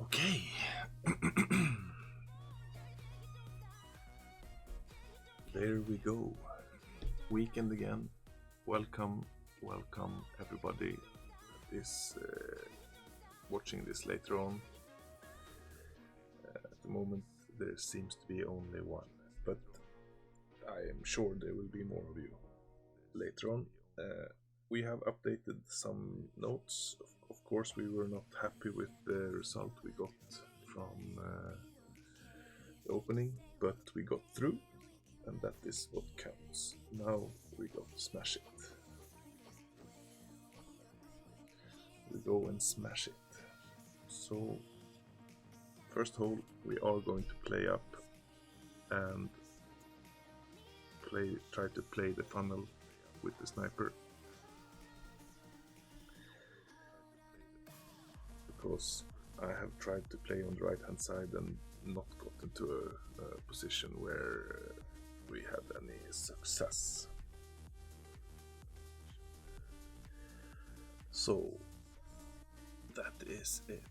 Okay. There we go. Weekend again. Welcome everybody. Watching this later on. At the moment, there seems to be only one, but I am sure there will be more of you later on. We have updated some notes. Of course, we were not happy with the result we got from the opening, but we got through, and that is what counts. Now we got to smash it. We go and smash it. So, first hole, we are going to play up and try to play the funnel with the sniper. Because I have tried to play on the right hand side and not got into a position where we had any success. So that is it.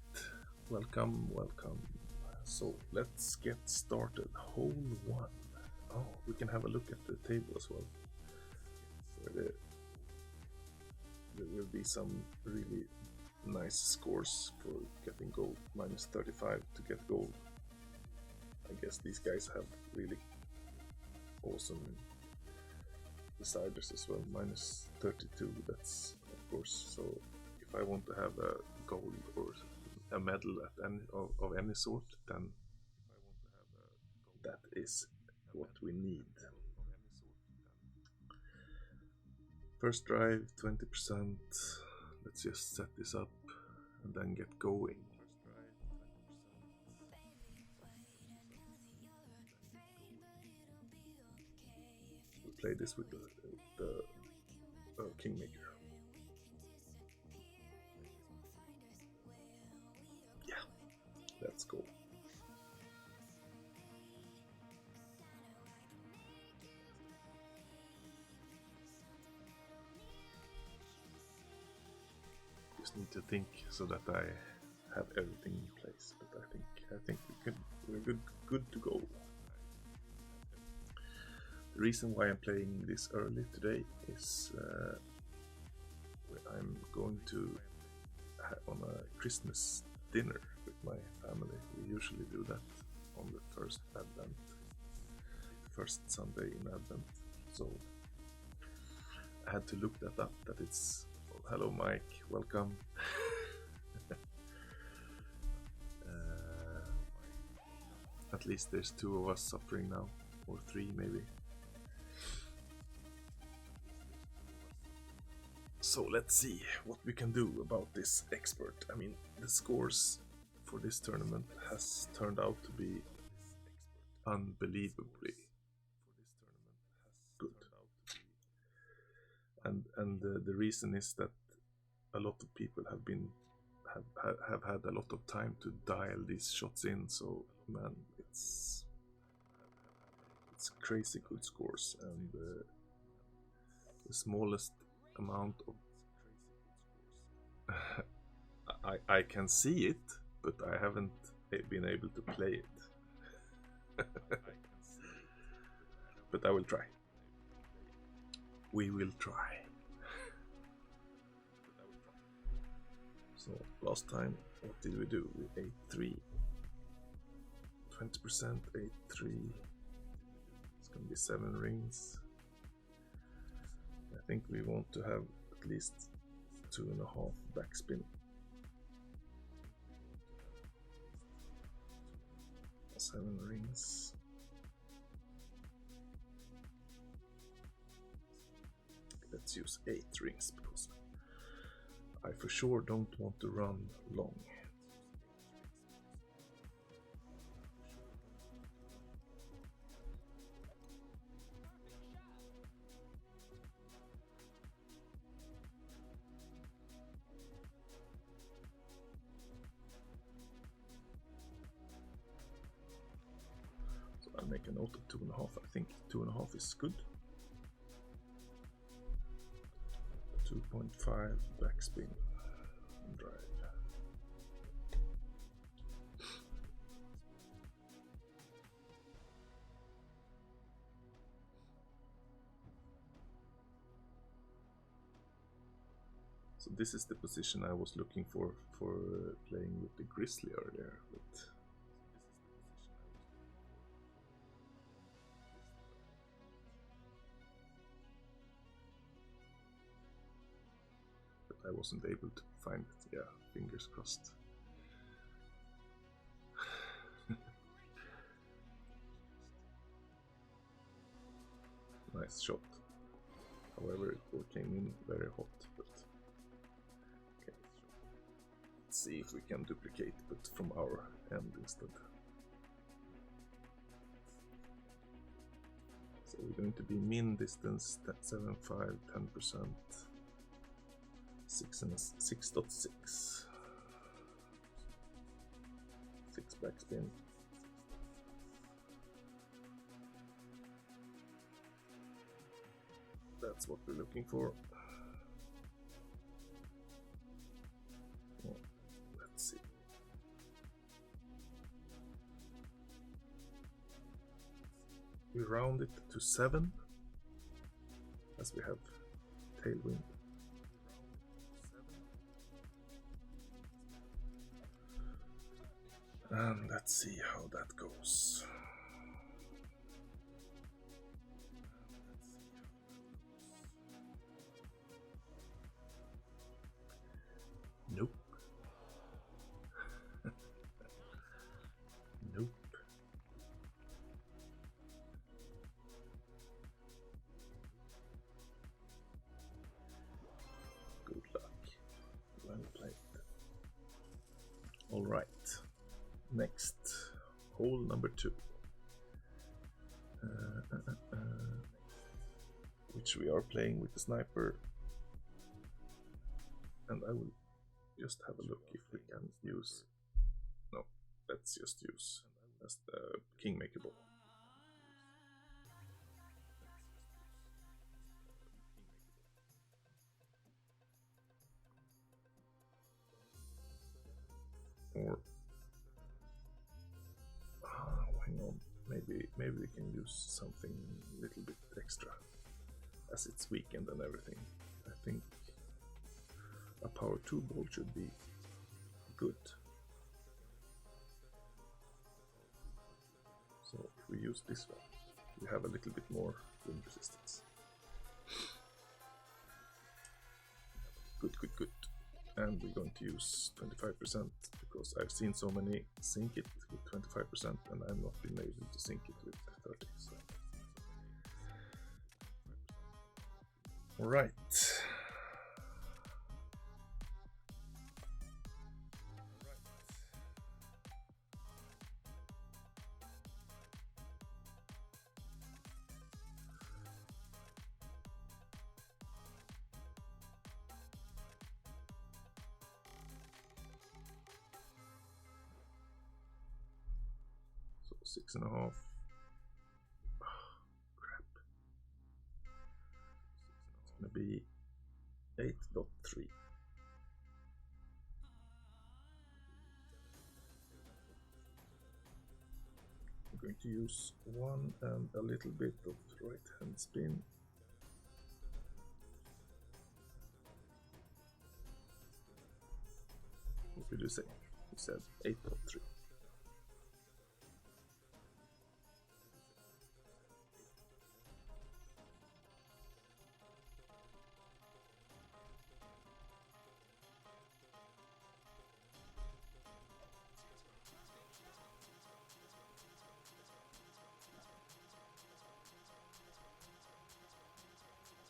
Welcome. So let's get started. Hole 1. Oh, we can have a look at the table as well. There will be some really nice scores for getting gold. Minus 35 to get gold. I guess these guys have really awesome deciders as well. Minus 32, that's of course. So if I want to have a gold or a medal at of any sort, then that is what we need. First drive 20%. Let's just set this up and then get going. We play this with the Kingmaker. Yeah, let's go. Need to think so that I have everything in place, but I think we're good to go. The reason why I'm playing this early today is I'm going to on a Christmas dinner with my family. We usually do that on the first Sunday in Advent. So I had to look that up. That it's hello Mike, welcome. At least there's 2 of us suffering now, or 3 maybe. So let's see what we can do about this expert. I mean, the scores for this tournament has turned out to be unbelievably good. And the reason is that a lot of people have had a lot of time to dial these shots in. So man, it's crazy good scores, and the smallest amount of I can see it, but I haven't been able to play it. But I will try. We will try. So last time, what did we do? We ate 3. 20%, 8, 3. It's gonna be 7 rings. I think we want to have at least 2.5 backspin. 7 rings. Let's use 8 rings because I for sure don't want to run long. So I'll make a note of 2.5. I think 2.5 is good. 2.5 backspin and drive. So this is the position I was looking for playing with the Grizzly earlier. But I wasn't able to find it. Yeah, fingers crossed. Nice shot. However, it all came in very hot. But okay. Let's see if we can duplicate, but from our end instead. So we're going to be min distance 7.5, 10%, 6 and 6.6, 6 backspin. That's what we're looking for. Well, let's see. We round it to 7 as we have tailwind. And let's see how that goes. Nope. Nope. Good luck. Well played. All right. Next, hole number 2. Which we are playing with the sniper. And I will just have a look if we can use... No, let's just use as the Kingmaker ball. Or... hang on, maybe we can use something a little bit extra. As it's weekend and everything. I think a power 2 ball should be good. So if we use this one, we have a little bit more wind resistance. Good, good, good. And we're going to use 25% because I've seen so many sink it with 25% and I've not been able to sink it with 30. So. All right. So 6.5. Crap. It's gonna be 8.3. I'm going to use 1 and a little bit of right hand spin. What did you say? You said 8.3.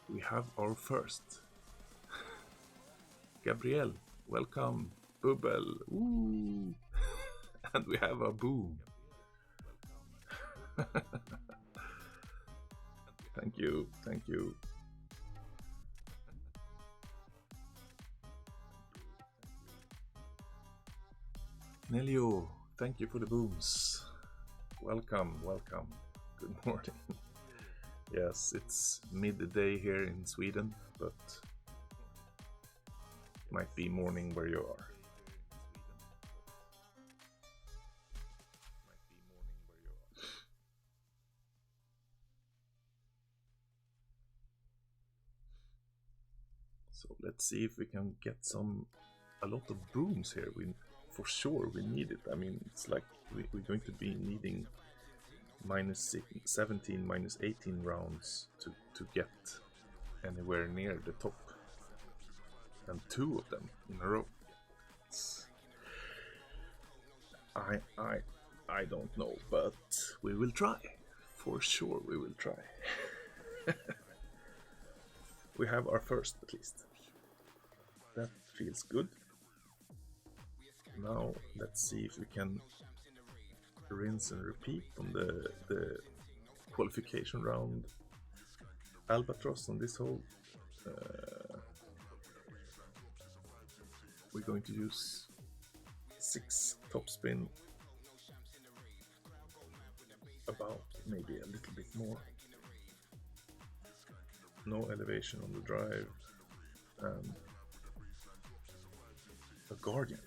We have our first. Gabriel, welcome. Bubble, ooh. And we have a boom. Thank you, thank you. Nelio, thank you for the booms. Welcome, welcome. Good morning. Yes, it's midday here in Sweden, but might be morning where you are. So let's see if we can get a lot of booms here. For sure we need it. I mean, it's like we're going to be needing -17, -18 rounds to get anywhere near the top, and 2 of them in a row. I don't know, but we will try. For sure we will try. We have our first, at least. That feels good. Now let's see if we can rinse and repeat on the qualification round albatross on this hole. We're going to use 6 topspin, about maybe a little bit more. No elevation on the drive, and a guardian.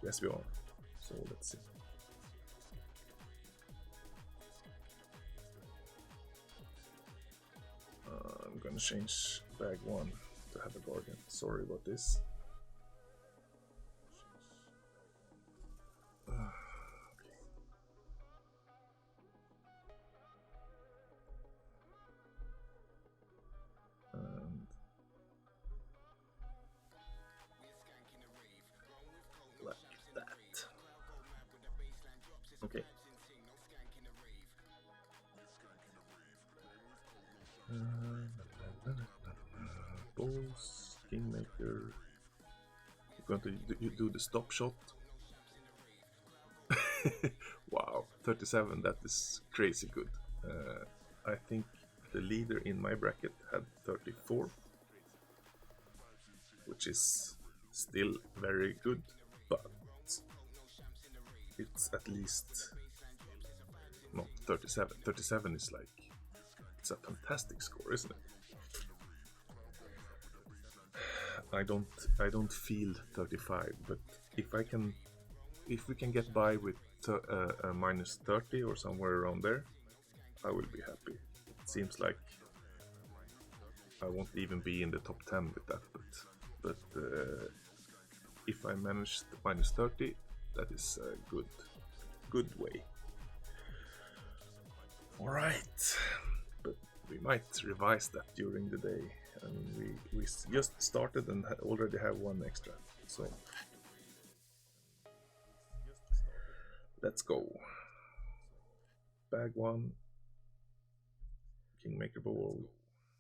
Yes, we are. So let's see. I'm gonna change bag 1 to have a guardian. Sorry about this. And like that. Okay. Balls, Kingmaker. You're going to do the stop shot. Wow, 37, that is crazy good. I think the leader in my bracket had 34, which is still very good, but it's at least not 37. 37 is like, it's a fantastic score, isn't it? I don't feel 35, but if we can get by with a -30 or somewhere around there, I will be happy. It seems like I won't even be in the top 10 with that, but if I manage the -30, that is a good way. All right, but we might revise that during the day. I mean, we just started and already have 1 extra, so let's go. Bag 1, Kingmaker ball,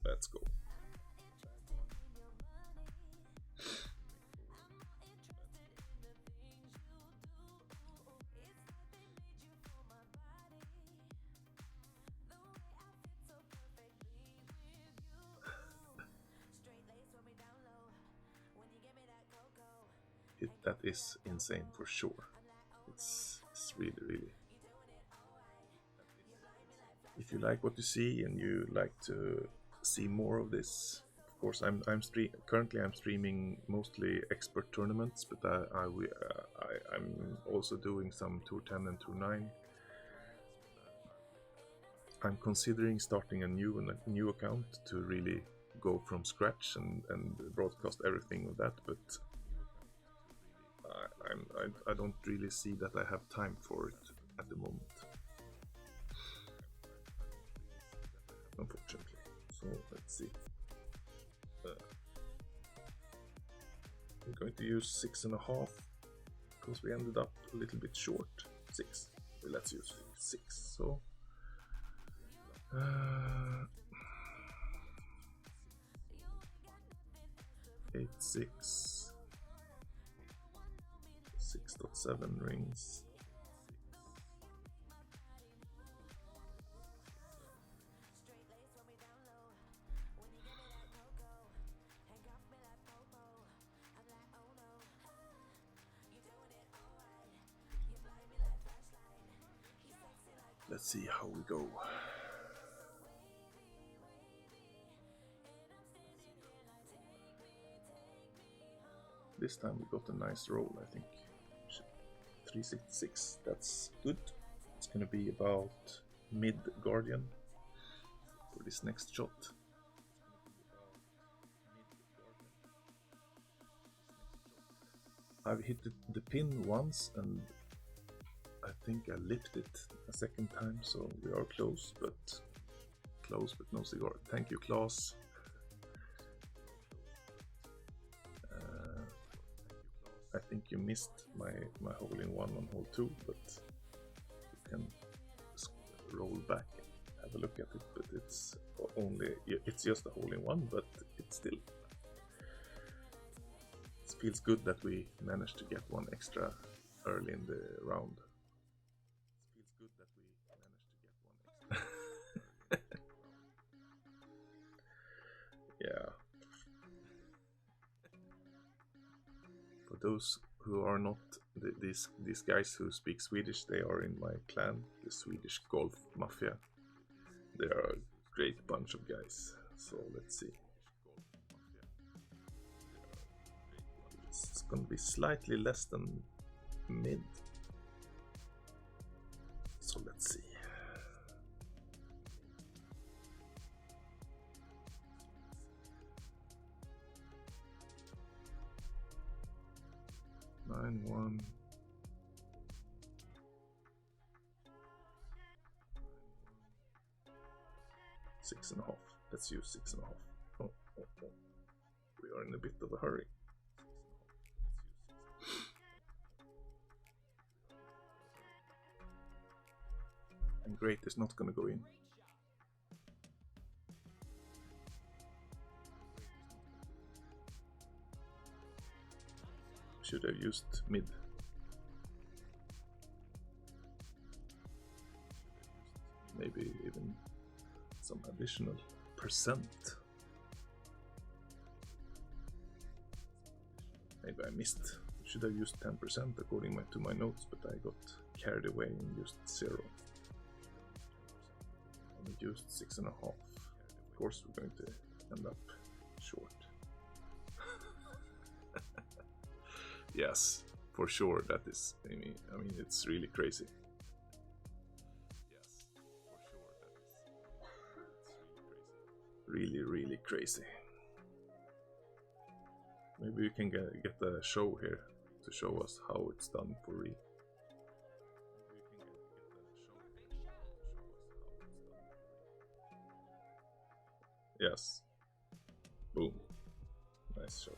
let's go. That is insane for sure. It's really. If you like what you see and you like to see more of this, of course, currently I'm streaming mostly expert tournaments, but I'm also doing some Tour 10 and Tour 9. I'm considering starting a new account to really go from scratch and broadcast everything of that, but I don't really see that I have time for it at the moment, unfortunately. So let's see. We're going to use 6.5 because we ended up a little bit short. 6. Let's use 6. So 8, 6. 6.7 rings. Let's see how we go. This time we got a nice roll, I think. 366, that's good. It's gonna be about mid guardian. for this next shot. I've hit the pin once and I think I lipped it a second time, so we are close but no cigar. Thank you, Klaus. I think you missed my hole-in-one on hole 2, but you can roll back and have a look at it. But it's just a hole-in-one, but it's still, it feels good that we managed to get one extra early in the round. Yeah. For those who are not these guys who speak Swedish, they are in my clan, the Swedish Golf Mafia. They are a great bunch of guys. So let's see. It's gonna be slightly less than mid. So let's see. Nine, 1. Six and a half. Let's use 6.5. Oh. We are in a bit of a hurry. And great is not going to go in. Should have used mid. Maybe even some additional percent. Maybe I missed. Should have used 10% according to my notes, but I got carried away and used 0. And I used 6.5. Of course, we're going to end up short. Yes, for sure. That is. I mean, it's really crazy. Yes, for sure. That is. Really, really crazy. Maybe we can get a show here to show us how it's done for real. Yes. Boom. Nice shot.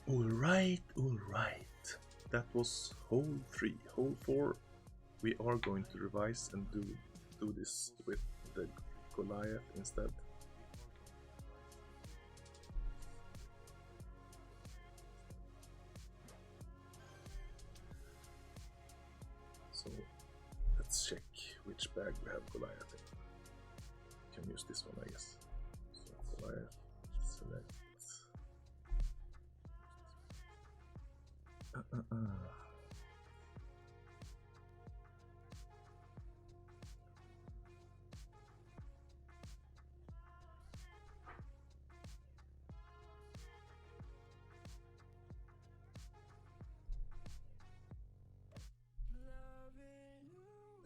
All right. That was hole 3. Hole 4, we are going to revise and do this with the Goliath instead. So let's check which bag we have Goliath in. Can use this one, I guess. So Goliath, select.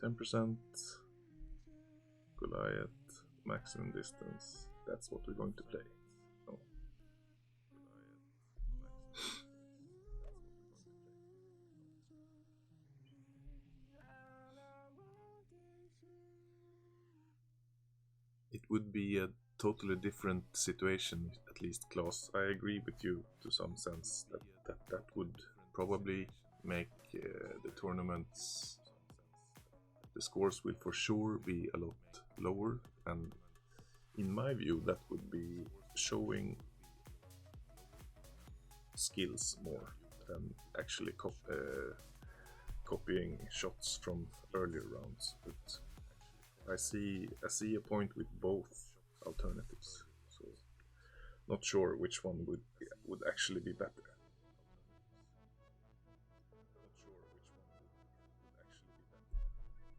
10%, Goliath, maximum distance. That's what we're going to play. Oh. It would be a totally different situation, at least, Klaus. I agree with you to some sense that would probably make the tournaments, the scores will for sure be a lot lower, and in my view that would be showing skills more than actually copying shots from earlier rounds. But I see a point with both alternatives, so not sure which one would actually be better.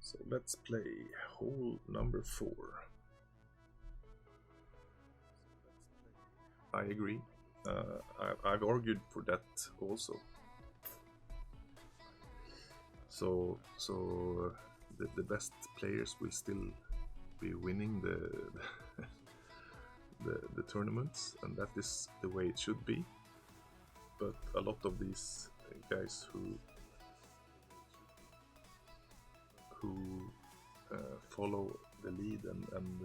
So let's play hole number 4. I agree. I've argued for that also. So the best players will still be winning the tournaments, and that is the way it should be. But a lot of these guys who follow the lead and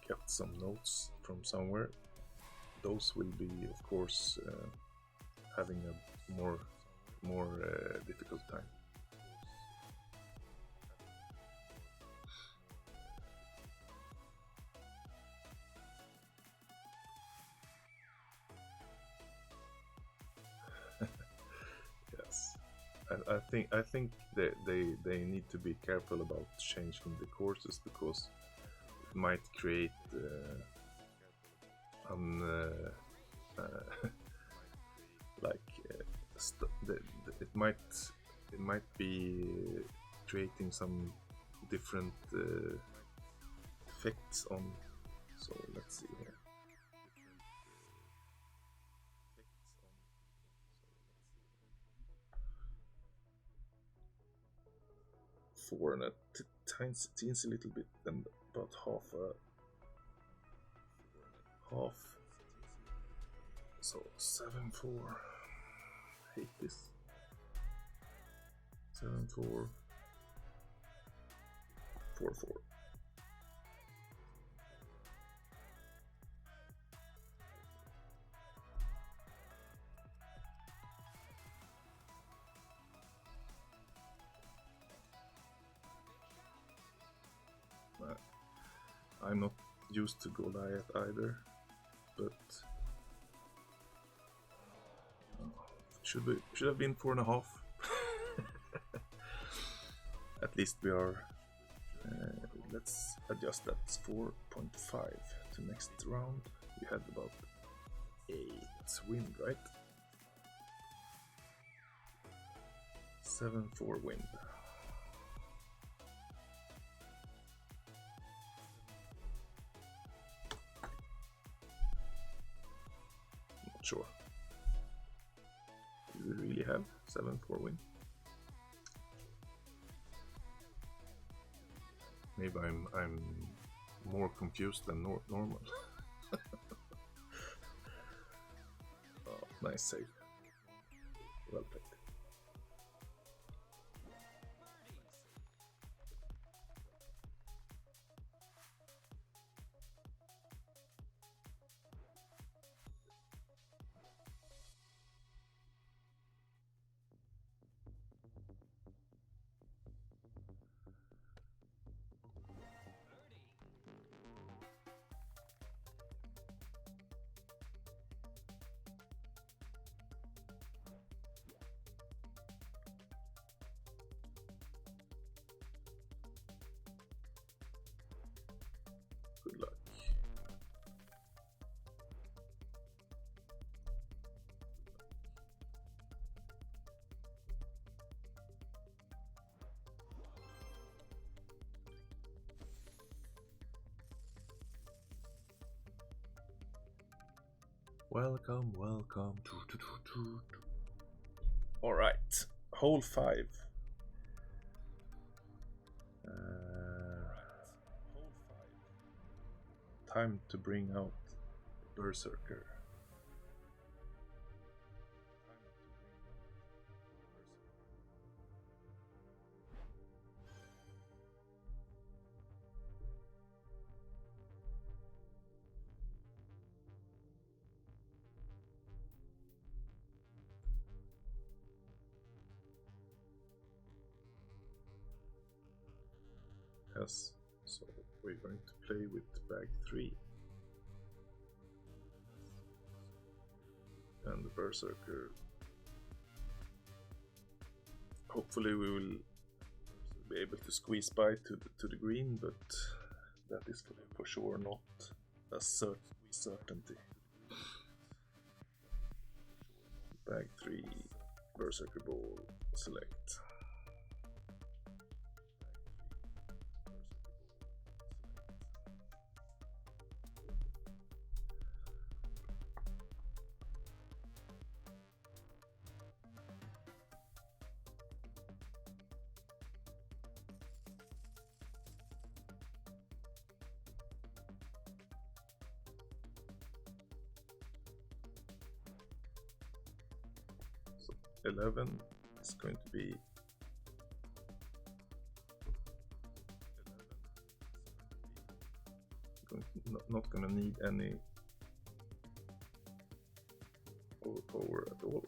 get some notes from somewhere, those will be, of course, having a more difficult time. Yes, I think that they need to be careful about changing the courses, because it might create it might be creating some different effects on. So let's see here. Four and a teensy little bit, and about half. So 7-4. Hate this. 7-4. 4-4. I'm not used to Goliath either, but should have been 4.5. At least we are. Let's adjust that. 4.5 to next round. We had about 8 wind, right? 7-4 wind. Not sure. Do we really have 7-4 wind? Maybe I'm more confused than normal. Oh, nice save. Well played. Good luck. Welcome. All right, hole 5. Time to bring out Berserker. Yes, so we're going to play with bag 3. And the Berserker. Hopefully we will be able to squeeze by to the green, but that is for sure not a certainty. Bag 3, Berserker ball, select. 11 is going to be not gonna need any overpower at all.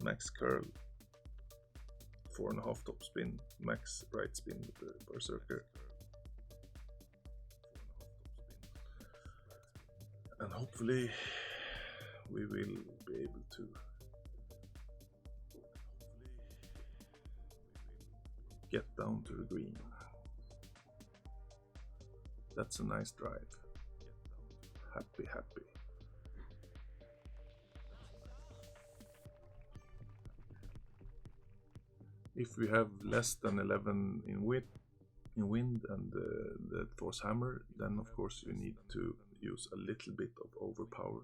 Max curl, 4.5 top spin, max right spin with the berserker, and hopefully we will be able to get down to the green. That's a nice drive. Happy. If we have less than 11 in wind and the force hammer, then of course you need to use a little bit of overpower.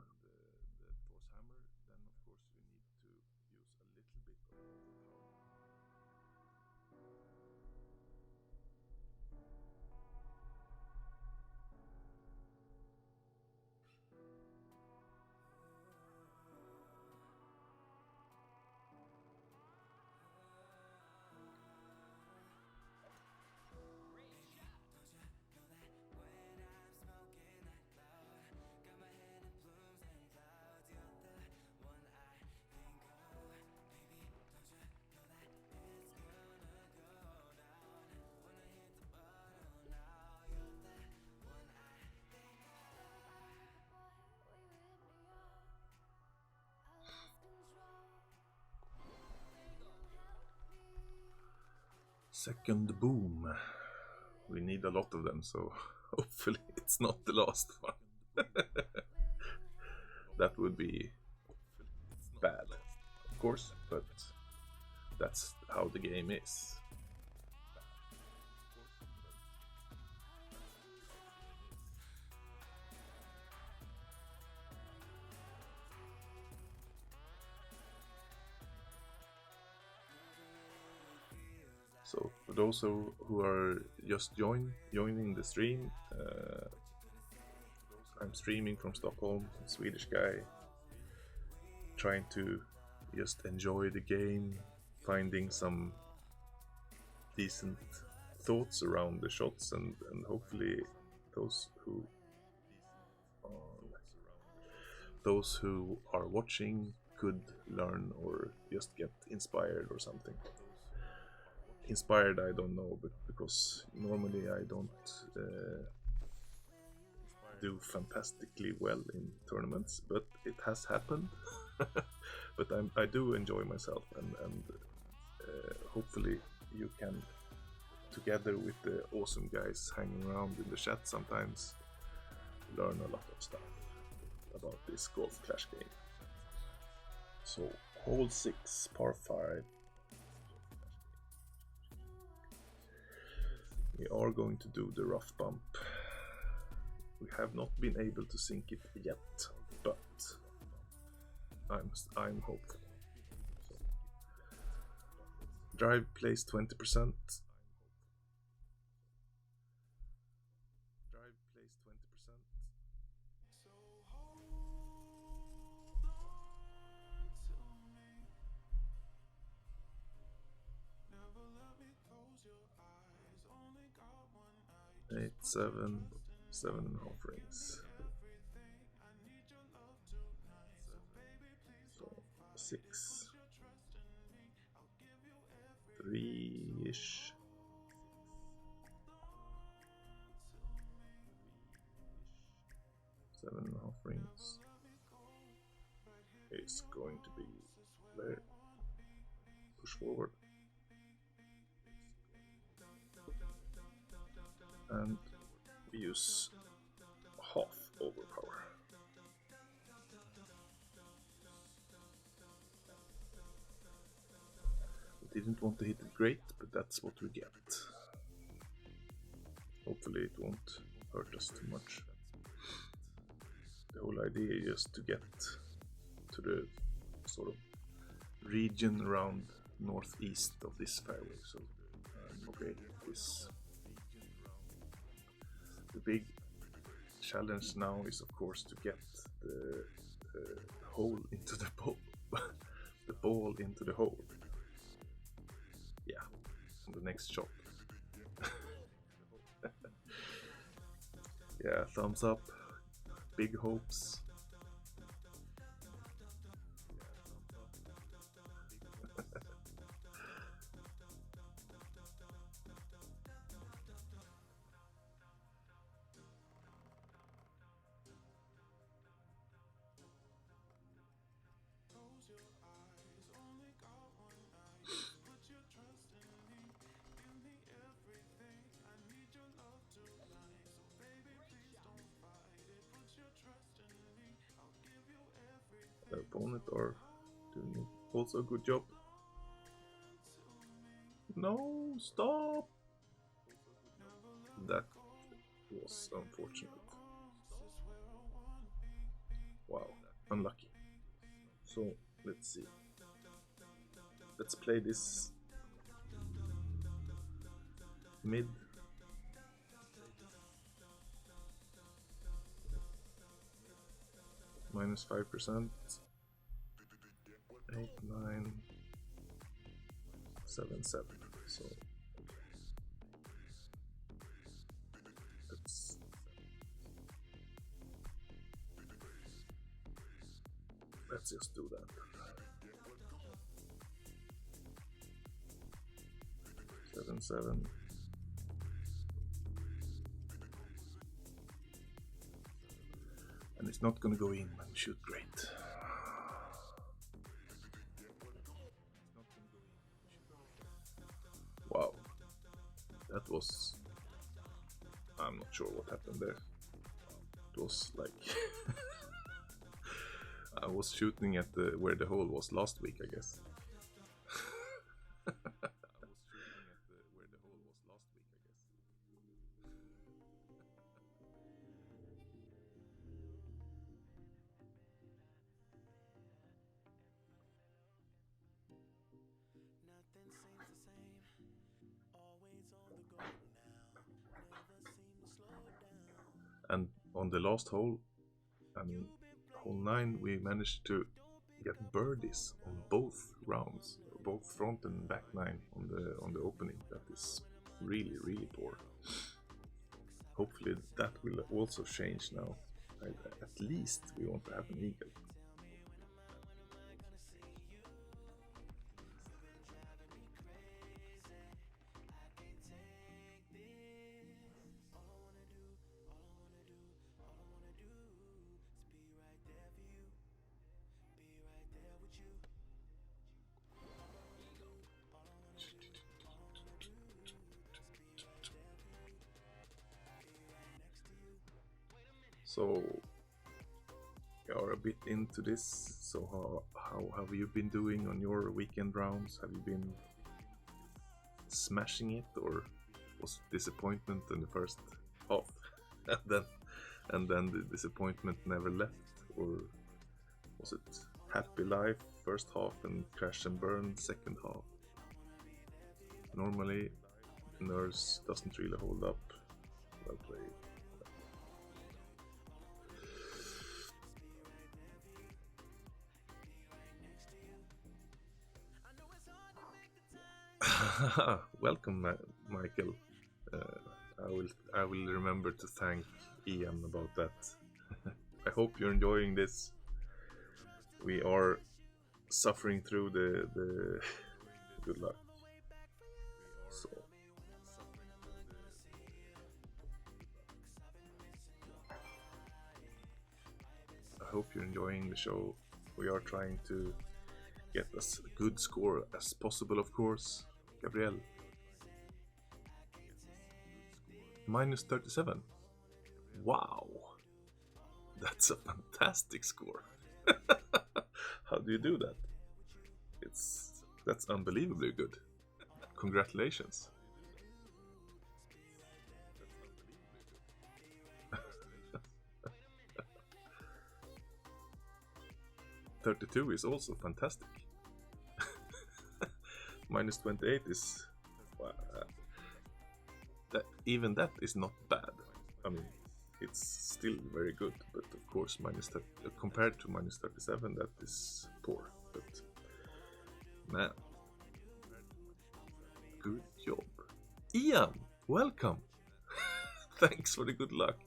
Second boom. We need a lot of them, so hopefully it's not the last one. That would be bad, of course, but that's how the game is. So for those who are just joining the stream, I'm streaming from Stockholm, a Swedish guy, trying to just enjoy the game, finding some decent thoughts around the shots, and hopefully those who are watching could learn or just get inspired or something. Inspired, I don't know, but because normally I don't do fantastically well in tournaments, but it has happened. But I do enjoy myself, and hopefully you can, together with the awesome guys hanging around in the chat sometimes, learn a lot of stuff about this GolfClash game. So, hole 6, par 5. We are going to do the rough bump. We have not been able to sink it yet, but I'm hopeful. So, drive plays 20%. Eight, 7.5 rings. So 6, 3-ish. 7.5 rings is going to be there. Push forward. And we use half overpower. We didn't want to hit it great, but that's what we get. Hopefully it won't hurt us too much. The whole idea is just to get to the sort of region around northeast of this fairway. So okay, this the big challenge now is of course to get the hole into the ball, the ball into the hole. Yeah, on the next shot. Yeah, thumbs up, big hopes. The opponent are doing also a good job. No, stop! That was unfortunate. Wow, unlucky. So, let's see. Let's play this mid. Minus 5%. 8, 9, 7, 7. So let's just do that. 7, 7. And it's not gonna go in when we shoot great. Wow, that was... I'm not sure what happened there. It was like... I was shooting at where the hole was last week, I guess. And on the last hole, I mean, hole 9, we managed to get birdies on both rounds, both front and back 9 on the opening. That is really, really poor. Hopefully that will also change now. At least we want to have an eagle. So we are a bit into this. So how have you been doing on your weekend rounds? Have you been smashing it, or was it disappointment in the first half, and then the disappointment never left, or was it happy life first half and crash and burn second half? Normally, Nurse doesn't really hold up. Well played. Welcome, Michael. I will remember to thank Ian about that. I hope you're enjoying this. We are suffering through the good luck. So I hope you're enjoying the show. We are trying to get as good score as possible, of course. Gabriel. Minus 37. Wow. That's a fantastic score. How do you do that? That's unbelievably good. Congratulations. $32 is also fantastic. Minus 28 is... even that is not bad. I mean, it's still very good, but of course compared to minus 37, that is poor. But man, good job, Ian. Welcome. Thanks for the good luck.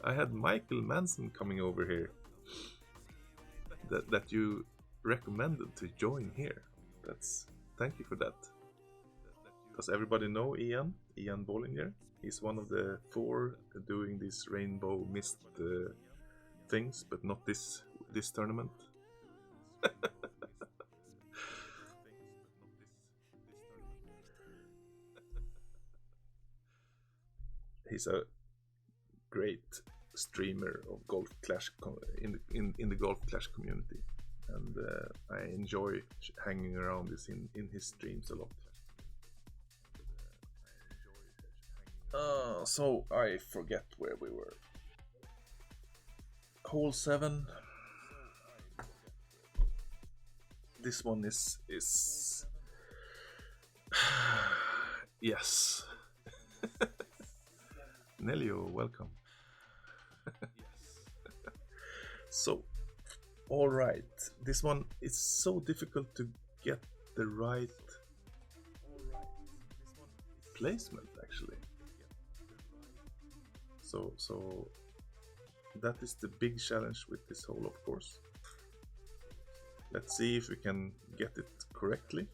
I had Michael Manson coming over here that you recommended to join here. Thank you for that. Does everybody know Ian Bollinger? He's one of the 4 doing these rainbow mist things, but not this tournament. He's a great streamer of GolfClash in the GolfClash community, and I enjoy hanging around in his streams a lot. So I forget where we were. Hole 7. This one is yes. Nelio, welcome. So, all right. This one is so difficult to get the right placement, actually. So that is the big challenge with this hole, of course. Let's see if we can get it correctly.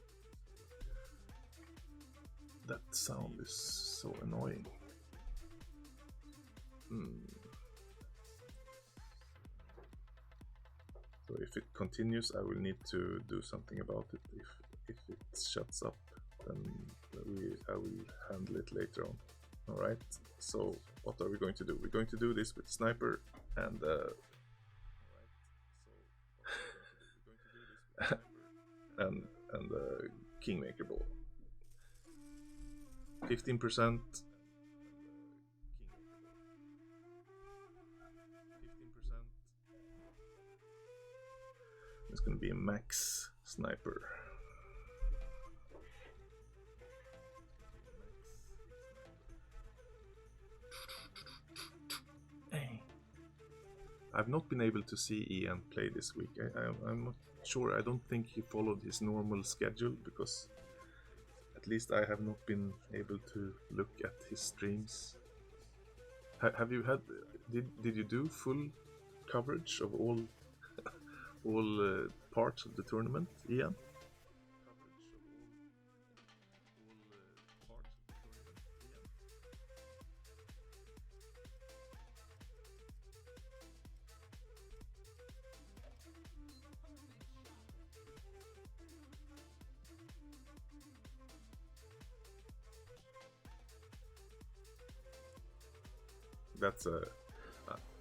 That sound is so annoying. So if it continues, I will need to do something about it. If it shuts up, then I will handle it later on. All right. So what are we going to do? We're going to do this with sniper and and Kingmaker ball. 15%. It's going to be a max sniper. I've not been able to see Ian play this week. I'm not sure. I don't think he followed his normal schedule, because at least I have not been able to look at his streams. Have you had? Did you do full coverage of all parts of the tournament, Ian?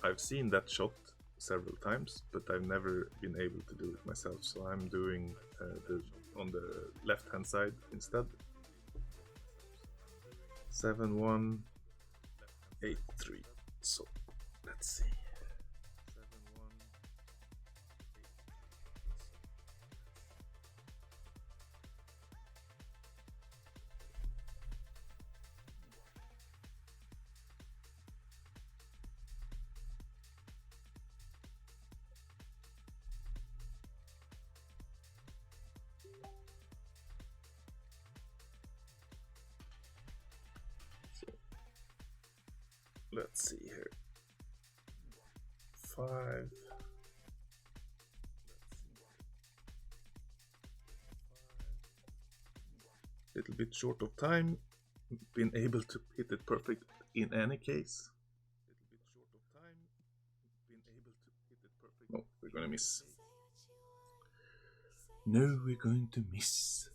I've seen that shot several times, but I've never been able to do it myself. So I'm doing on the left hand side instead. 7-1, 8-3. So let's see. Let's see here. 5. Little bit short of time. Been able to hit it perfect in any case. No, we're gonna miss. No, we're going to miss.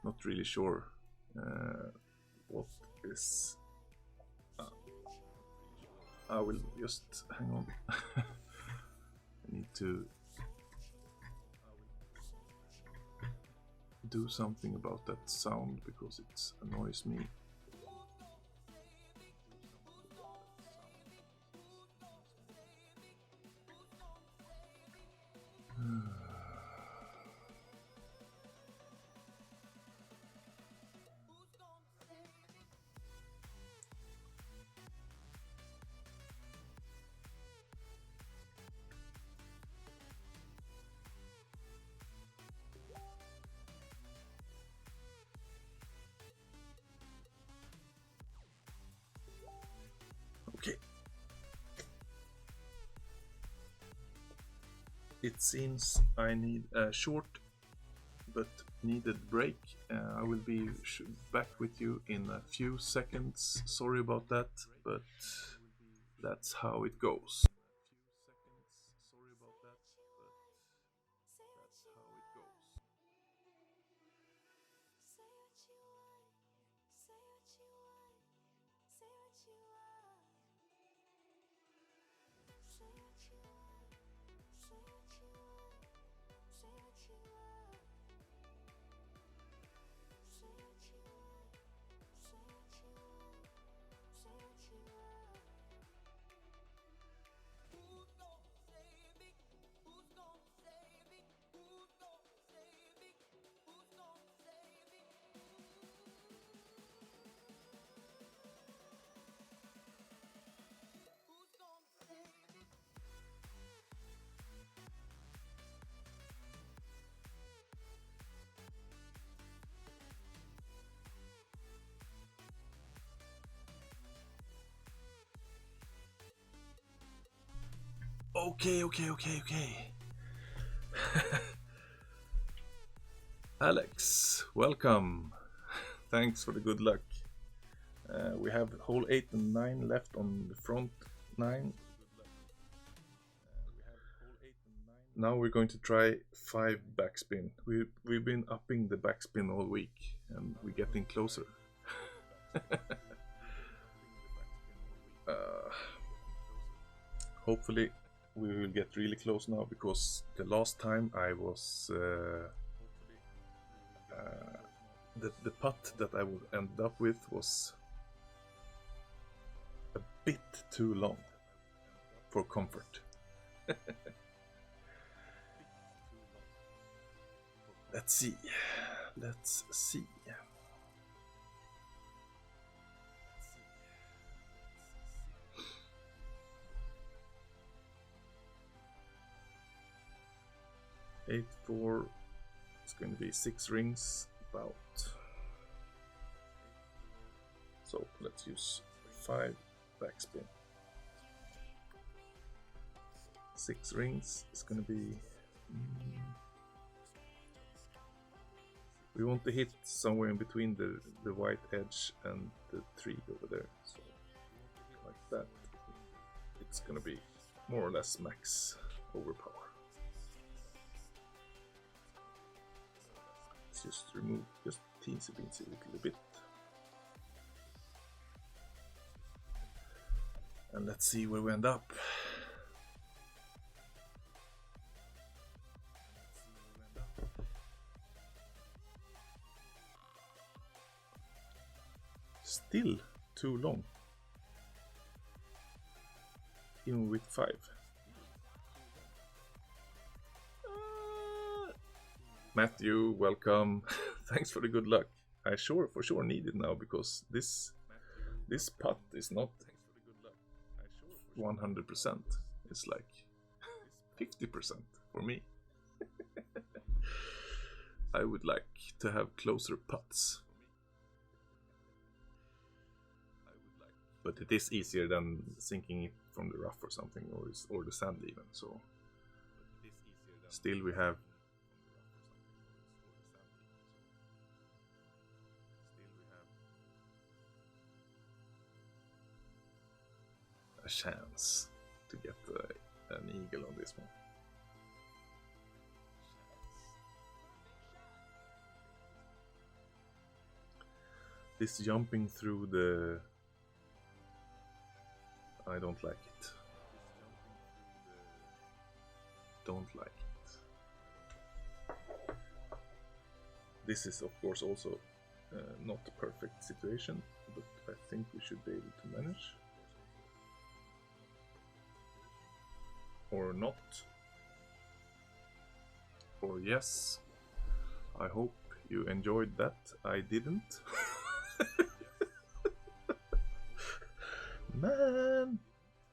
Not really sure what is. I will just hang on. I need to do something about that sound because it annoys me. it seems I need a short but needed break. I will be back with you in a few seconds. Sorry about that, but that's how it goes. Okay. Alex, welcome. Thanks for the good luck. We have hole 8 and 9 left on the front 9. Now we're going to try 5 backspin. We've been upping the backspin all week and we're getting closer. Hopefully we will get really close now, because the last time I was the putt that I would end up with was a bit too long for comfort. Let's see. 8-4. It's going to be 6 rings about. So let's use 5 backspin. 6 rings is going to be. We want to hit somewhere in between the white edge and the 3 over there. So like that. It's going to be more or less max overpower. Just remove just teensy weensy a little bit, and let's see where we end up. Still too long, even with 5. Matthew, welcome. Thanks for the good luck. I for sure need it now, because this putt is not 100%. It's like 50% for me. I would like to have closer putts, but it is easier than sinking it from the rough or something, or the sand even. So still we have a chance to get an eagle on this one. This jumping through the... I don't like it. Don't like it. This is of course also not a perfect situation, but I think we should be able to manage. Or not. Or yes. I hope you enjoyed that. I didn't. Man!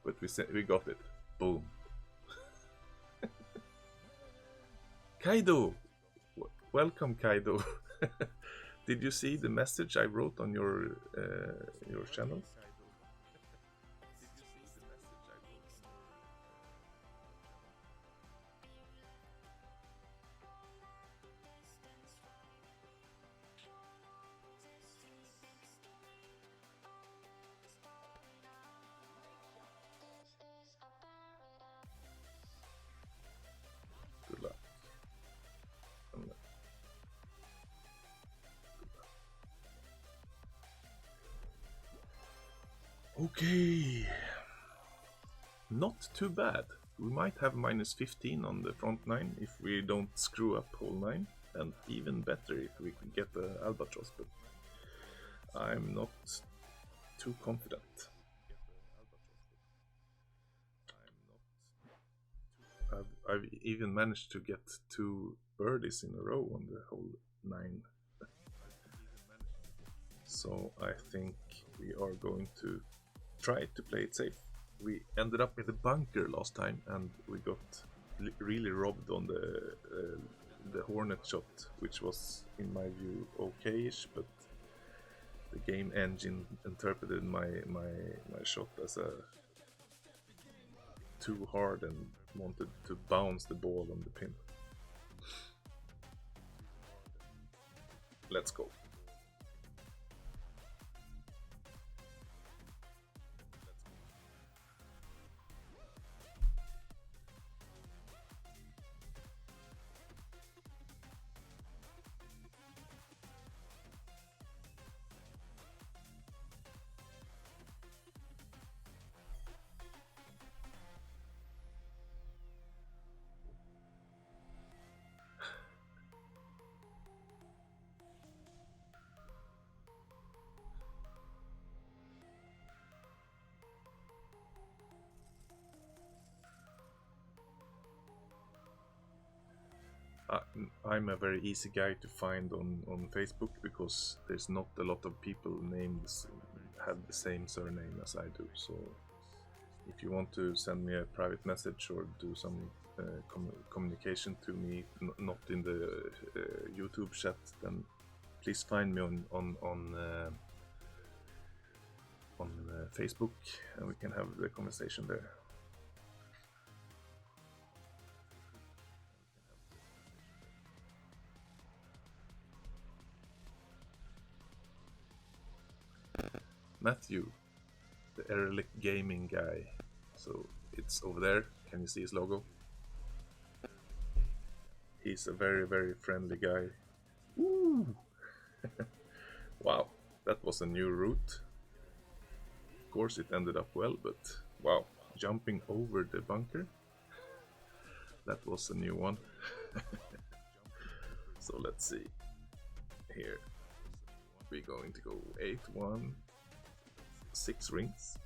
But we got it. Boom. Kaido! Welcome, Kaido. Did you see the message I wrote on your channel? Okay, not too bad. We might have minus 15 on the front 9 if we don't screw up hole 9, and even better if we can get the albatross, but I'm not too confident. I've even managed to get 2 birdies in a row on the hole 9. So I think we are going to try to play it safe. We ended up in the bunker last time and we got really robbed on the hornet shot, which was in my view okayish, but the game engine interpreted my shot as a too hard and wanted to bounce the ball on the pin. Let's go. I'm a very easy guy to find on Facebook because there's not a lot of people names have the same surname as I do. So if you want to send me a private message or do some communication to me, not in the YouTube chat, then please find me on Facebook and we can have the conversation there. Matthew, the Erlich Gaming guy. So it's over there. Can you see his logo? He's a very, very friendly guy. Woo! Wow, that was a new route. Of course, it ended up well, but wow, jumping over the bunker. That was a new one. So let's see. Here we're going to go 8-1. 6 rings.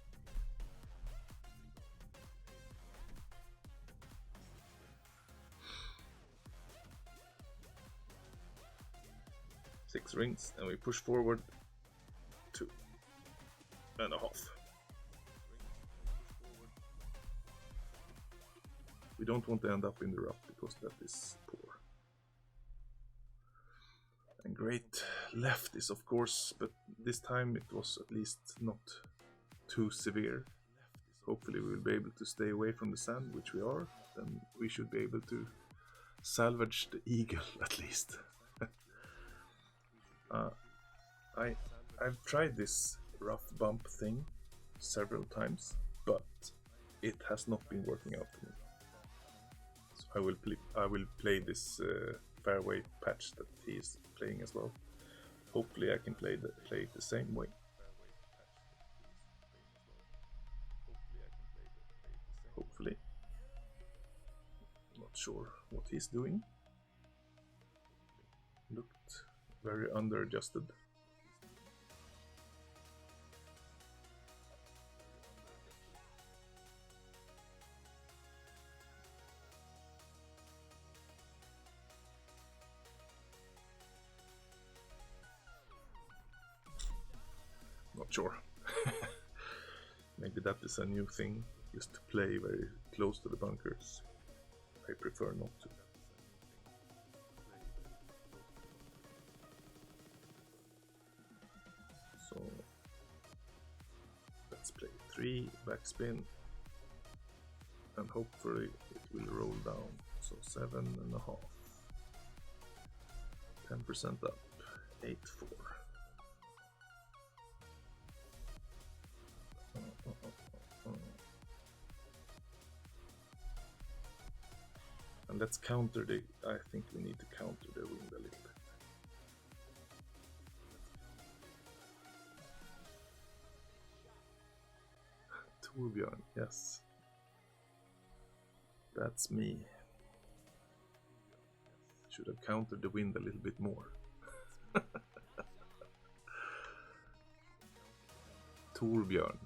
Six rings, and we push forward 2.5. We don't want to end up in the rough because that is poor. And great left is of course, but this time it was at least not too severe. Hopefully we will be able to stay away from the sand, which we are. Then we should be able to salvage the eagle at least. I've tried this rough bump thing several times, but it has not been working out for me. So I will play this fairway patch that he is playing as well. Hopefully I can play it the same way. Hopefully. Not sure what he's doing. Looked very under-adjusted. Not sure. Maybe that is a new thing, just to play very close to the bunkers. I prefer not to. So let's play 3 backspin and hopefully it will roll down. So 7.5. 10% up. 8-4. And let's counter the. I think we need to counter the wind a little bit. Torbjörn, yes. That's me. Should have countered the wind a little bit more. Torbjörn.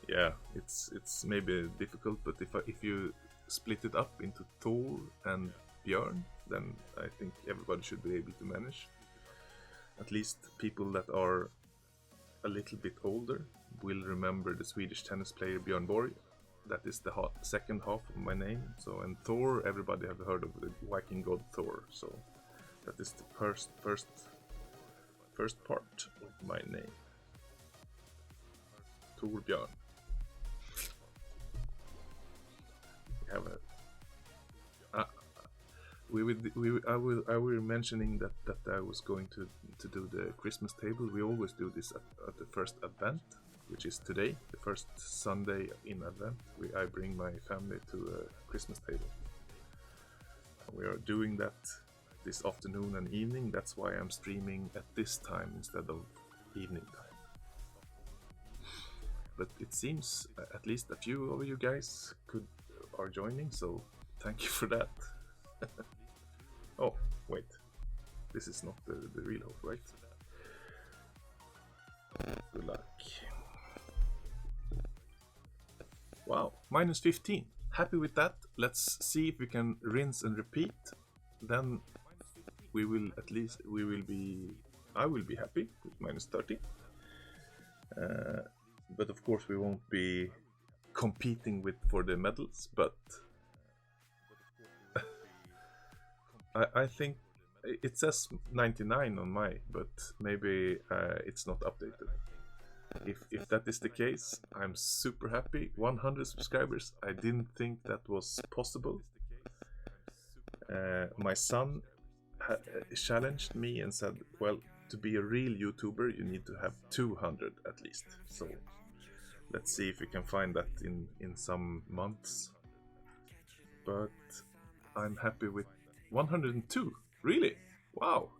Yeah, it's maybe difficult, but if you split it up into Thor and Björn, then I think everybody should be able to manage. At least people that are a little bit older will remember the Swedish tennis player Björn Borg. That is the second half of my name. So, and Thor, everybody have heard of the Viking god Thor. So that is the first part of my name. Torbjörn. We have a. I will mentioning that I was going to do the Christmas table. We always do this at the first Advent, which is today, the first Sunday in Advent. I bring my family to a Christmas table. We are doing that this afternoon and evening. That's why I'm streaming at this time instead of evening time. But it seems at least a few of you guys are joining, so thank you for that. Oh, wait. This is not the real hope, right? Good luck. Wow, minus 15. Happy with that. Let's see if we can rinse and repeat. Then I will be happy with minus 30. But of course we won't be competing for the medals, but I think it says 99 on my, but maybe it's not updated. If that is the case, I'm super happy. 100 subscribers. I didn't think that was possible. My son challenged me and said, well, to be a real YouTuber you need to have 200 at least. So let's see if we can find that in some months. But I'm happy with 102. Really? Wow.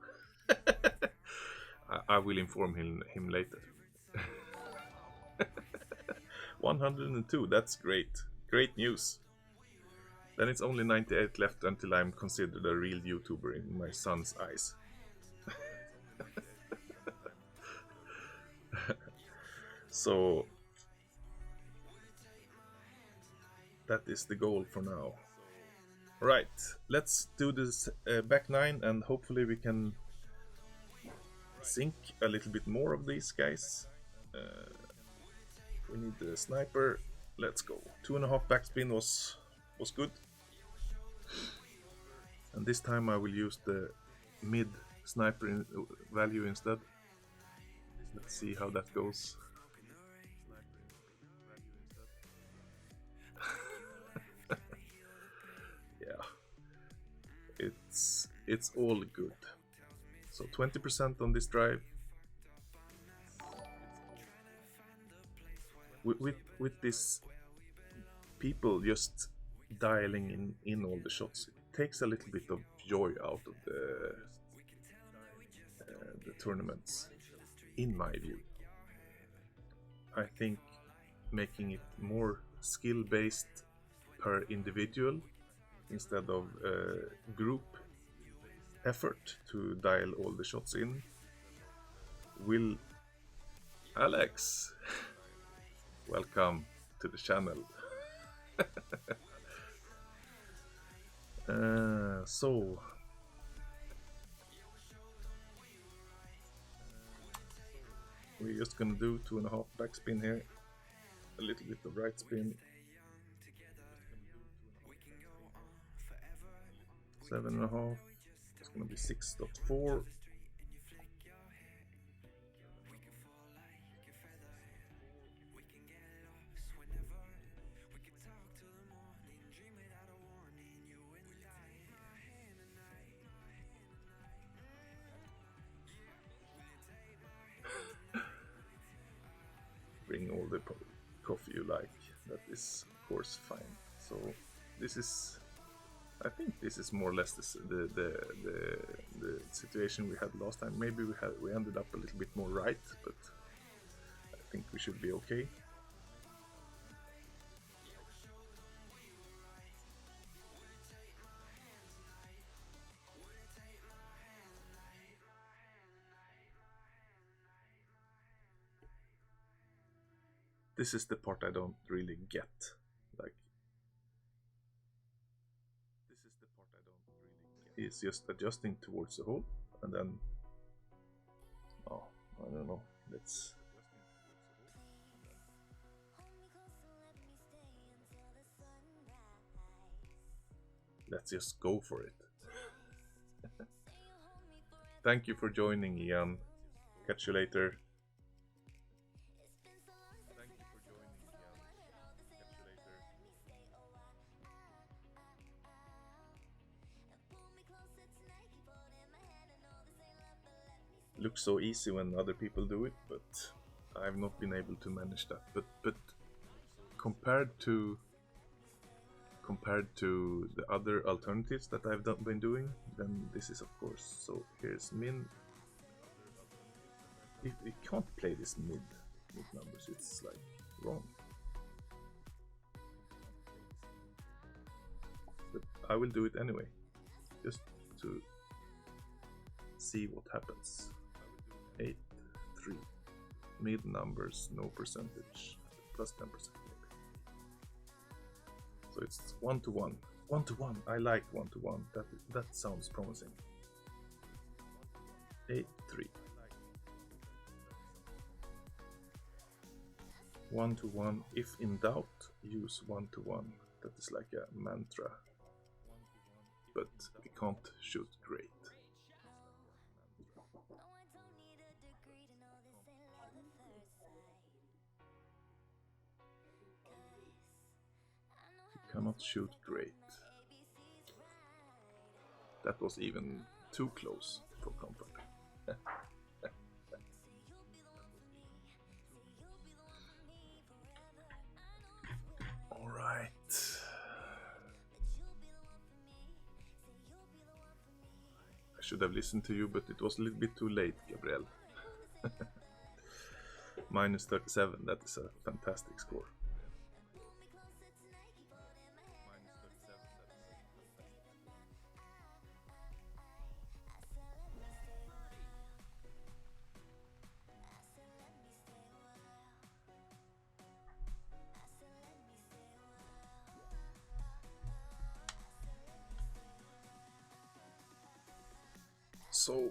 I will inform him later. 102, that's great. Great news. Then it's only 98 left until I'm considered a real YouTuber in my son's eyes. So that is the goal for now. Right, let's do this back nine and hopefully we can sink a little bit more of these guys. We need the sniper. Let's go. 2.5 backspin was good. And this time I will use the mid sniper value instead. Let's see how that goes. Yeah, it's all good. So 20% on this drive. With this people just dialing in all the shots, it takes a little bit of joy out of the tournaments, in my view. I think making it more skill-based per individual instead of group effort to dial all the shots in will... Alex! Welcome to the channel. So we're just gonna do 2.5 backspin here, a little bit of right spin, 7.5. It's gonna be 6.4. Bring all the coffee you like. That is of course fine. So this is, I think this is more or less the situation we had last time. Maybe we ended up a little bit more right, but I think we should be okay. This is the part I don't really get. Like, he's just adjusting towards the hole, and then, oh, I don't know. Let's just go for it. Thank you for joining, Ian. Catch you later. Looks so easy when other people do it, but I've not been able to manage that. But compared to the other alternatives that I've been doing, then this is of course. So here's min. We can't play this mid numbers. It's like wrong. But I will do it anyway, just to see what happens. 8, 3, mid numbers, no percentage, plus 10% maybe. So it's 1 to 1. 1 to 1. I like 1 to 1. That sounds promising. 8, 3. 1 to 1. If in doubt, use 1 to 1. That is like a mantra. But we can't shoot great. Cannot shoot great. That was even too close for comfort. All right. I should have listened to you, but it was a little bit too late, Gabriel. Minus 37, that is a fantastic score. So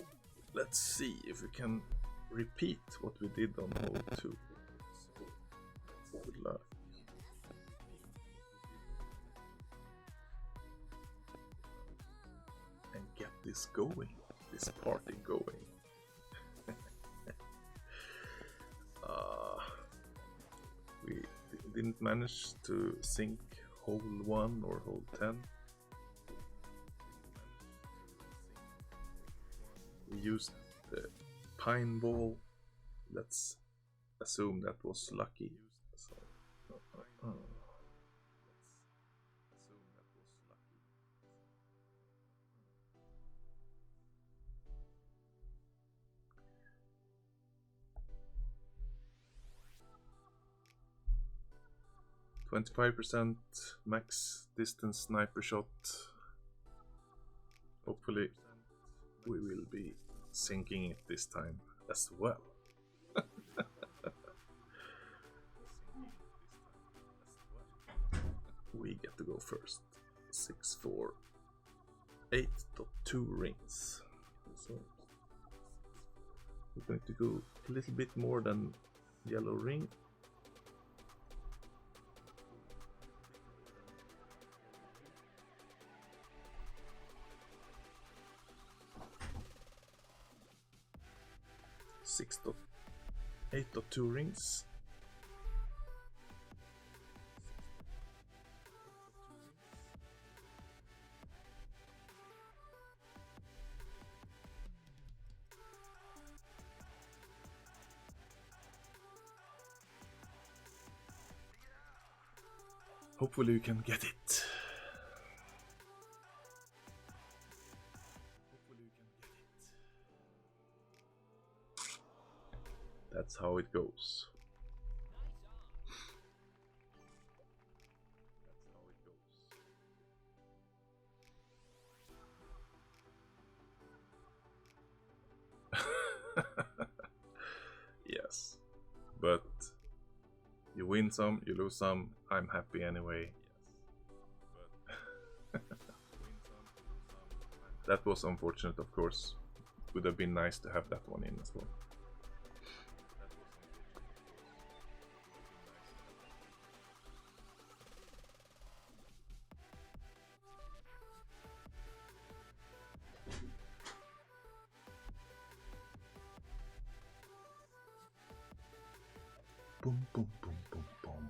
let's see if we can repeat what we did on hole 2. Good luck. And get this going, this party going. We didn't manage to sink hole 1 or hole 10. We used the pine ball. Let's assume that was lucky. So, 25% max distance sniper shot. Hopefully we will be sinking it this time as well. We get to go first. 6, 4, 8.2 rings. So we're going to go a little bit more than yellow ring. Six 8.2 rings. Hopefully we can get it. That's how it goes. but you win some, you lose some, I'm happy anyway. That was unfortunate, of course. Would have been nice to have that one in as well. Boom, boom, boom, boom, boom.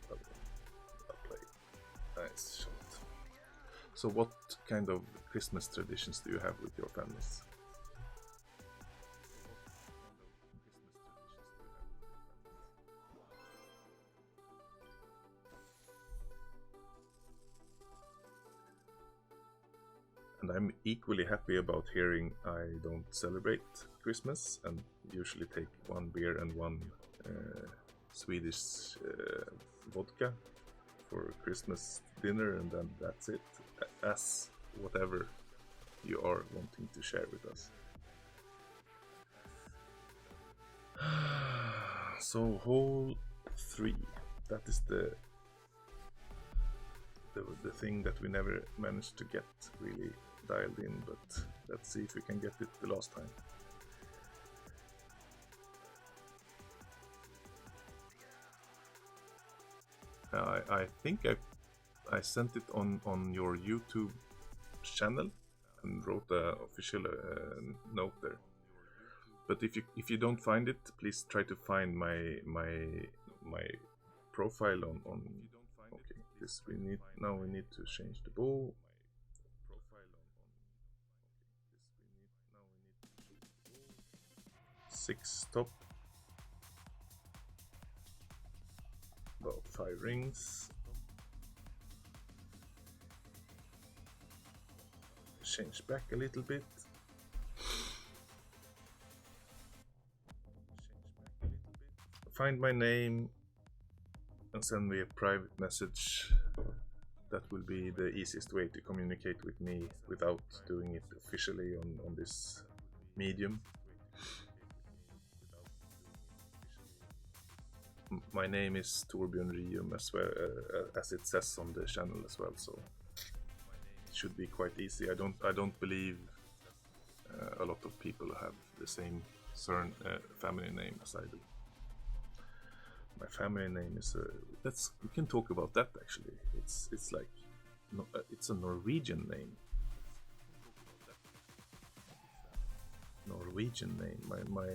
Well played. Nice shot. So what kind of Christmas traditions do you have with your families? And I'm equally happy about hearing I don't celebrate Christmas and usually take one beer and one Swedish vodka for Christmas dinner, and then that's it, as whatever you are wanting to share with us. So hole 3, that is the thing that we never managed to get really dialed in, but let's see if we can get it the last time. I think I sent it on your YouTube channel and wrote an official note there. But if you don't find it, please try to find my profile on. Okay, this we need now. We need to change the bow. 6 top. About 5 rings. Change back a little bit. Find my name and send me a private message. That will be the easiest way to communicate with me without doing it officially on this medium. My name is Torbjörn Rium as well, as it says on the channel as well, so it should be quite easy. I don't believe a lot of people have the same family name as I do. My family name is we can talk about that actually. It's like it's a Norwegian name. Norwegian name. My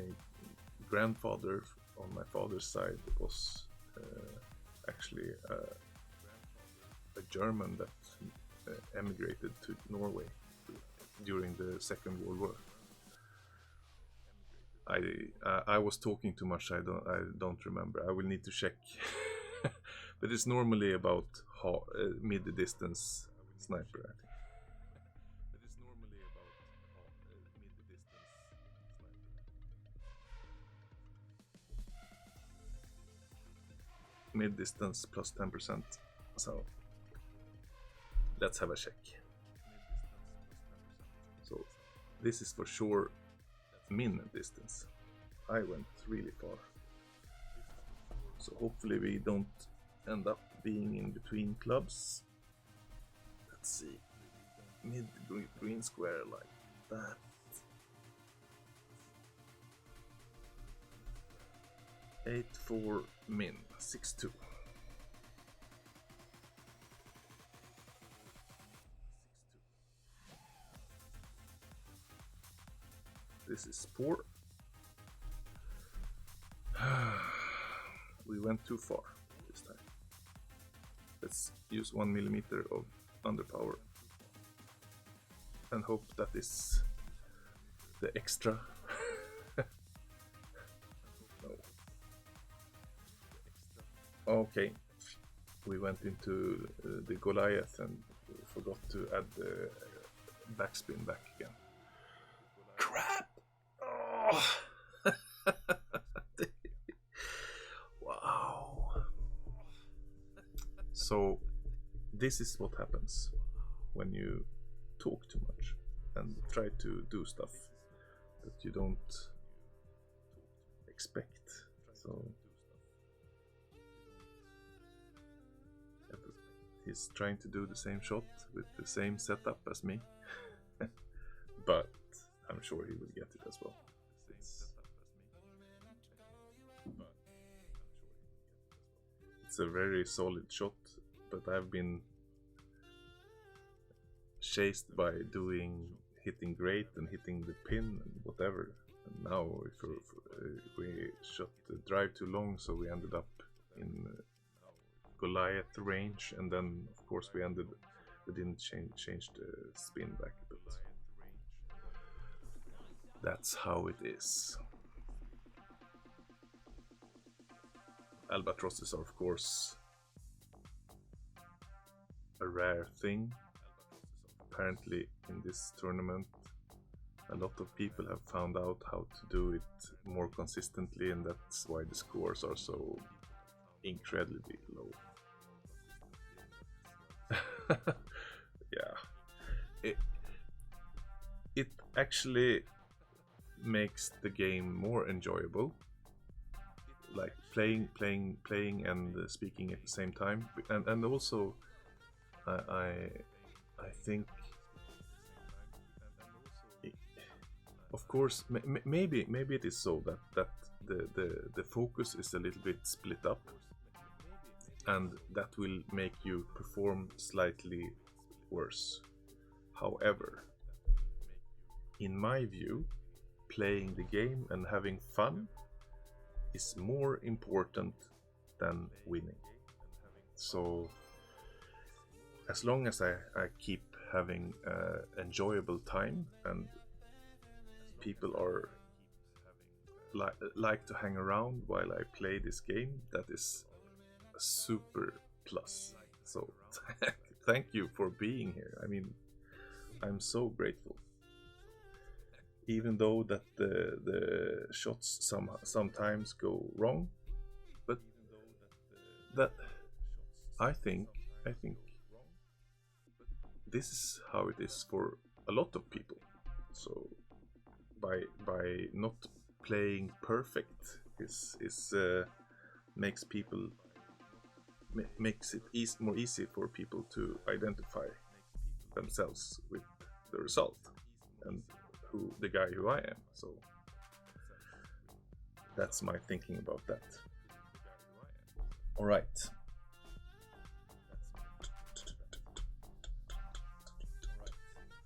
grandfather on my father's side was actually a German that emigrated to Norway during the Second World War. I was talking too much. I don't remember. I will need to check. But it's normally about mid-distance sniper, I think. Mid-distance plus 10%. So let's have a check. So this is for sure min distance. I went really far. So hopefully we don't end up being in between clubs. Let's see. Mid green square like that. 8-4 min, 6-2. This is poor. We went too far this time. Let's use 1 millimeter of underpower and hope that is the extra. No. Okay, we went into the Goliath and forgot to add the backspin back again. Crap! Oh. Wow. So this is what happens when you talk too much and try to do stuff that you don't expect. So he's trying to do the same shot with the same setup as me, but I'm sure he will get it as well. It's a very solid shot, but I've been chased by hitting great and hitting the pin and whatever. And now we shot the drive too long, so we ended up in Goliath range, and then of course we didn't change the spin back, but that's how it is. Albatrosses are of course a rare thing. Apparently in this tournament a lot of people have found out how to do it more consistently, and that's why the scores are so incredibly low. Yeah, it actually makes the game more enjoyable, like playing and speaking at the same time, and also I think of course maybe it is so that the focus is a little bit split up, and that will make you perform slightly worse. However, in my view, playing the game and having fun is more important than winning. So as long as I keep having enjoyable time and people are like to hang around while I play this game, that is a super plus. So thank you for being here. I mean, I'm so grateful. Even though that the shots sometimes go wrong, but that I think this is how it is for a lot of people. So by not playing perfect is makes it more easy for people to identify themselves with the result and the guy who I am. So that's my thinking about that. All right.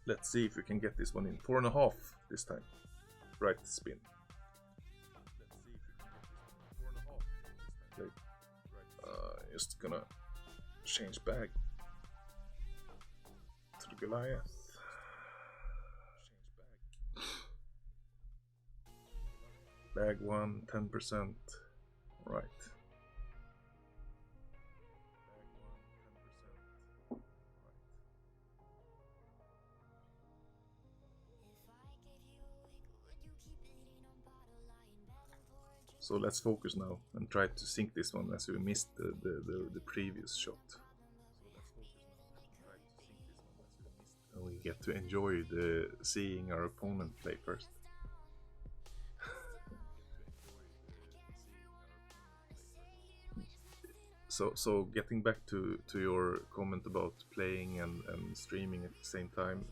Let's see if we can get this one in 4.5 this time. Right spin. Okay. Just gonna change bag to the Goliath. Bag 1, 10%. Right. So let's focus now and try to sink this one, as we missed the previous shot. And we get to enjoy seeing our opponent play first. So getting back to your comment about playing and streaming at the same time,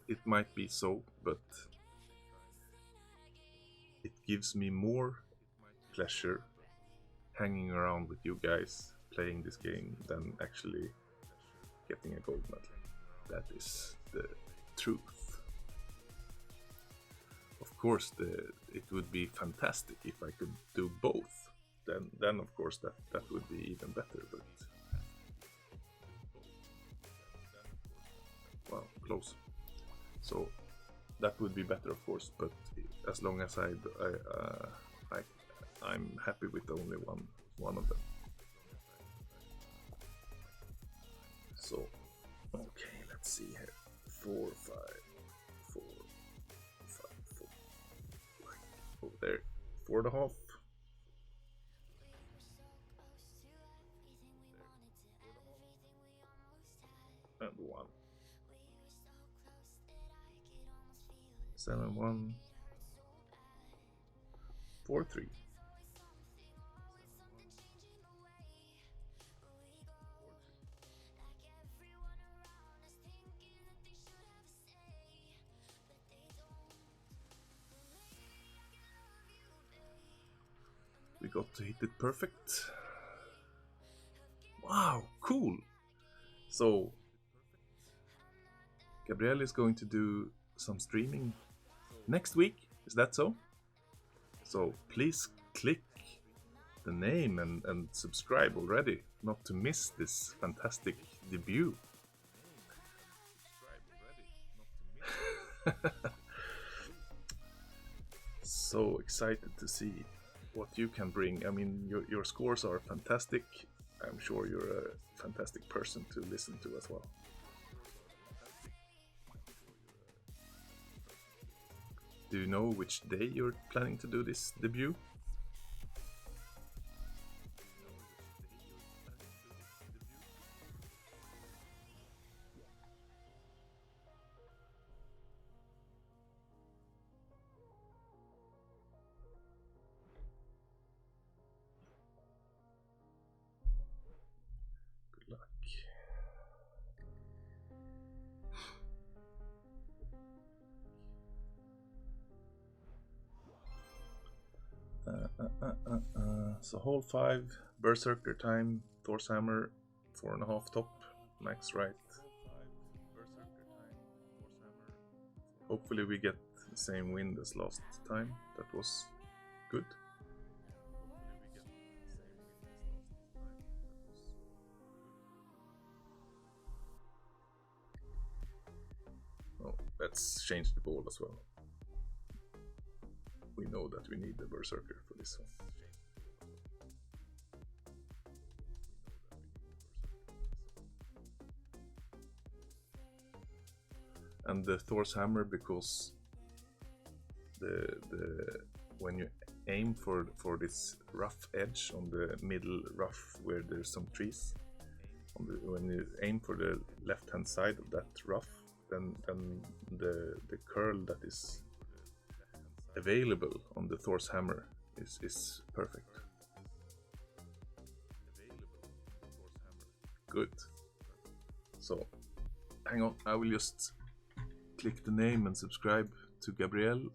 it might be so, but it gives me more pleasure hanging around with you guys playing this game than actually getting a gold medal. That is the truth. Of course, it would be fantastic if I could do both. Then of course that would be even better. But well, close. So that would be better, of course. But as long as I'm happy with only one of them. So okay, let's see here. 4, 5, 4, 5, 4. Over there, 4.5. And 1. 7143. We got to hit it perfect. Wow, cool. So Gabrielle is going to do some streaming next week, is that so? So please click the name and subscribe already, not to miss this fantastic debut. So excited to see what you can bring. I mean, your scores are fantastic. I'm sure you're a fantastic person to listen to as well. Do you know which day you're planning to do this debut? Good luck. So hole 5, Berserker time, Thor's hammer, 4.5 top, max right. Hopefully we get the same wind as last time. That was good. Oh, let's change the ball as well. We know that we need the Berserker for this one. And the Thor's hammer, because when you aim for this rough edge on the middle rough where there's some trees, when you aim for the left hand side of that rough, then the curl that is available on the Thor's hammer is perfect. Good. So hang on, I will just click the name and subscribe to Gabrielle.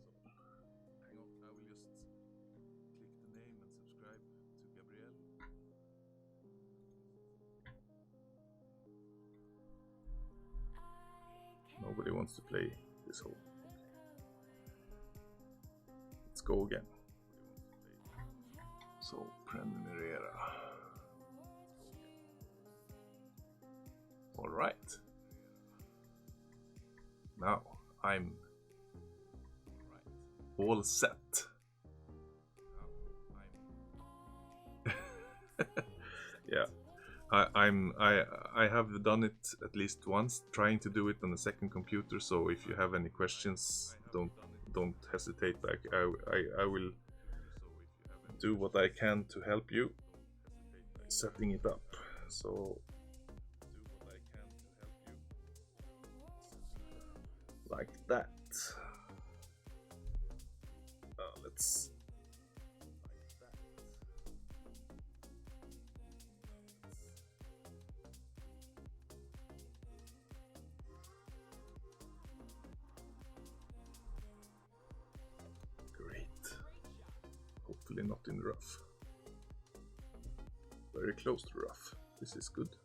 Nobody wants to play this hole. Let's go again. So prenumerera. All right. Now I'm all set. Yeah, I have done it at least once, trying to do it on a second computer. So if you have any questions, don't hesitate. I will do what I can to help you setting it up. So like that. Let's. Great. Hopefully not in rough. Very close to rough. This is good.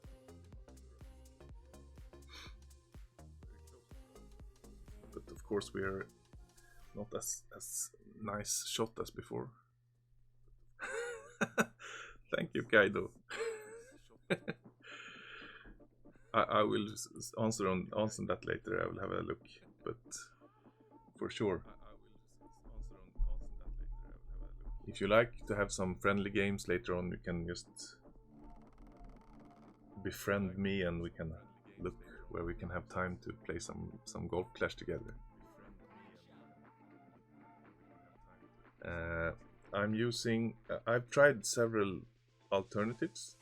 But of course we are not as nice shot as before. Thank you, Kaido. I will answer that later. I will have a look, but for sure. If you like to have some friendly games later on, you can just befriend me and we can look where we can have time to play some GolfClash together. I'm using. I've tried several alternatives.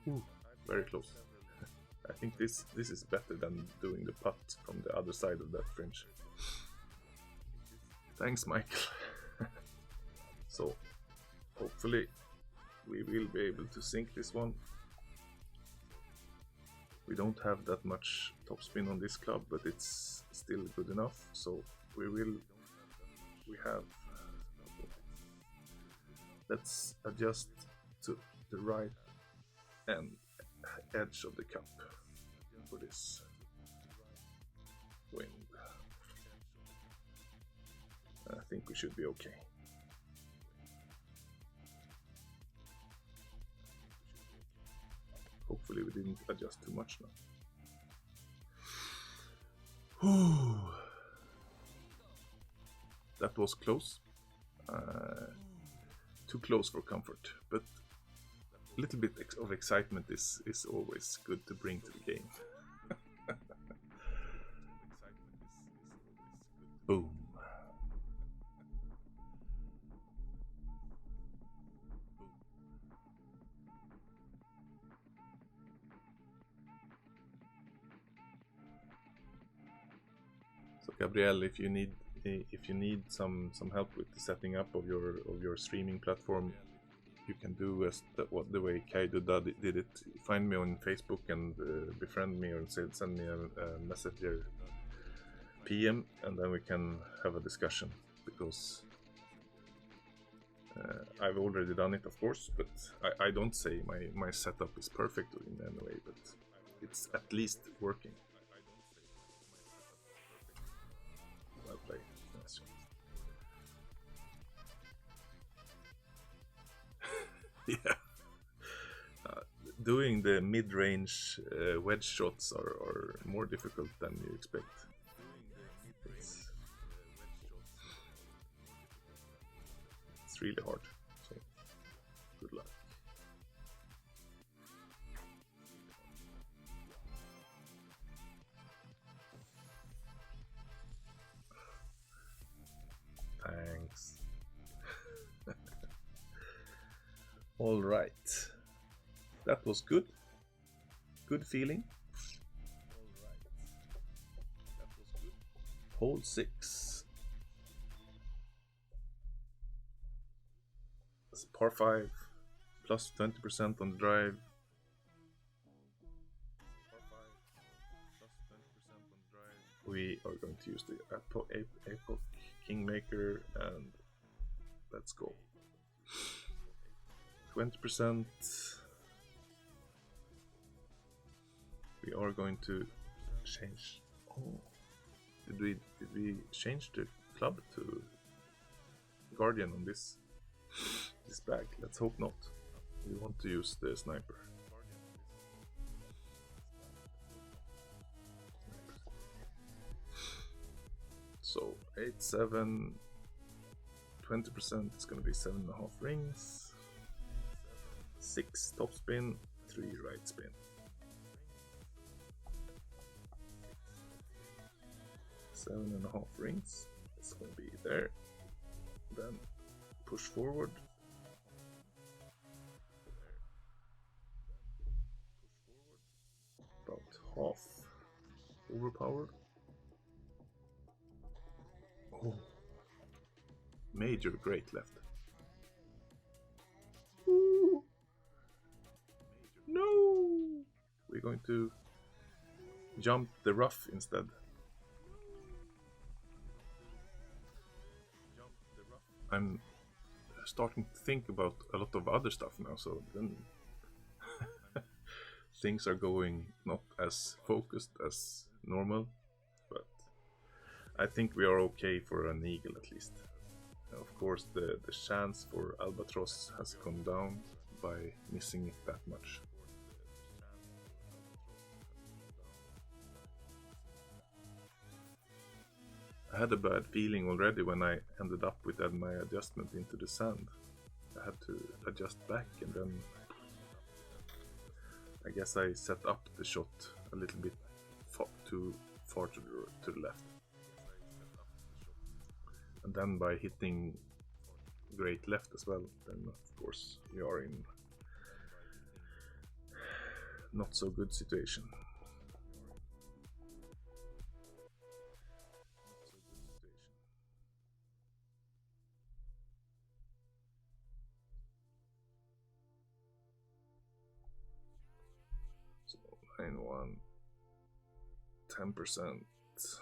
Ooh, very close. I think this is better than doing the putt from the other side of that fringe. Thanks, Michael. So hopefully we will be able to sink this one. We don't have that much topspin on this club, but it's still good enough. So we have. Let's adjust to the right and edge of the cup for this wind. I think we should be okay. Hopefully we didn't adjust too much now. That was close. Too close for comfort, but a little bit of excitement is always good to bring to the game. Boom. So Gabrielle, if you need some help with the setting up of your streaming platform, you can do as the way Kaido did it. Find me on Facebook and befriend me, or send me a messenger PM, and then we can have a discussion, because I've already done it, of course, but I don't say my setup is perfect in any way, but it's at least working. Well played. Yes. Yeah. Doing the mid-range wedge shots are more difficult than you expect. It's really hard, so good luck. Thanks. All right. That was good. Good feeling. Hole 6. It's par 5, plus 20% on the drive. We are going to use the Epoch Kingmaker, and let's go. 20%. We are going to change. Oh, did we change the club to Guardian on this bag? Let's hope not. We want to use the sniper. So 8, 7, 20%. It's going to be 7.5 rings. 6 top spin, 3 right spin. 7.5 rings. It's going to be there. Then push forward. About half overpowered. Oh, major great left. Ooh. No, we're going to jump the rough instead. I'm starting to think about a lot of other stuff now, so then things are going not as focused as normal, but I think we are okay for an eagle at least. Of course, the chance for albatross has come down by missing it that much. I had a bad feeling already when I ended up with my adjustment into the sand. I had to adjust back, and then I guess I set up the shot a little bit too far to the left. And then by hitting great left as well, then of course you are in not so good situation. 9-1, 10%. It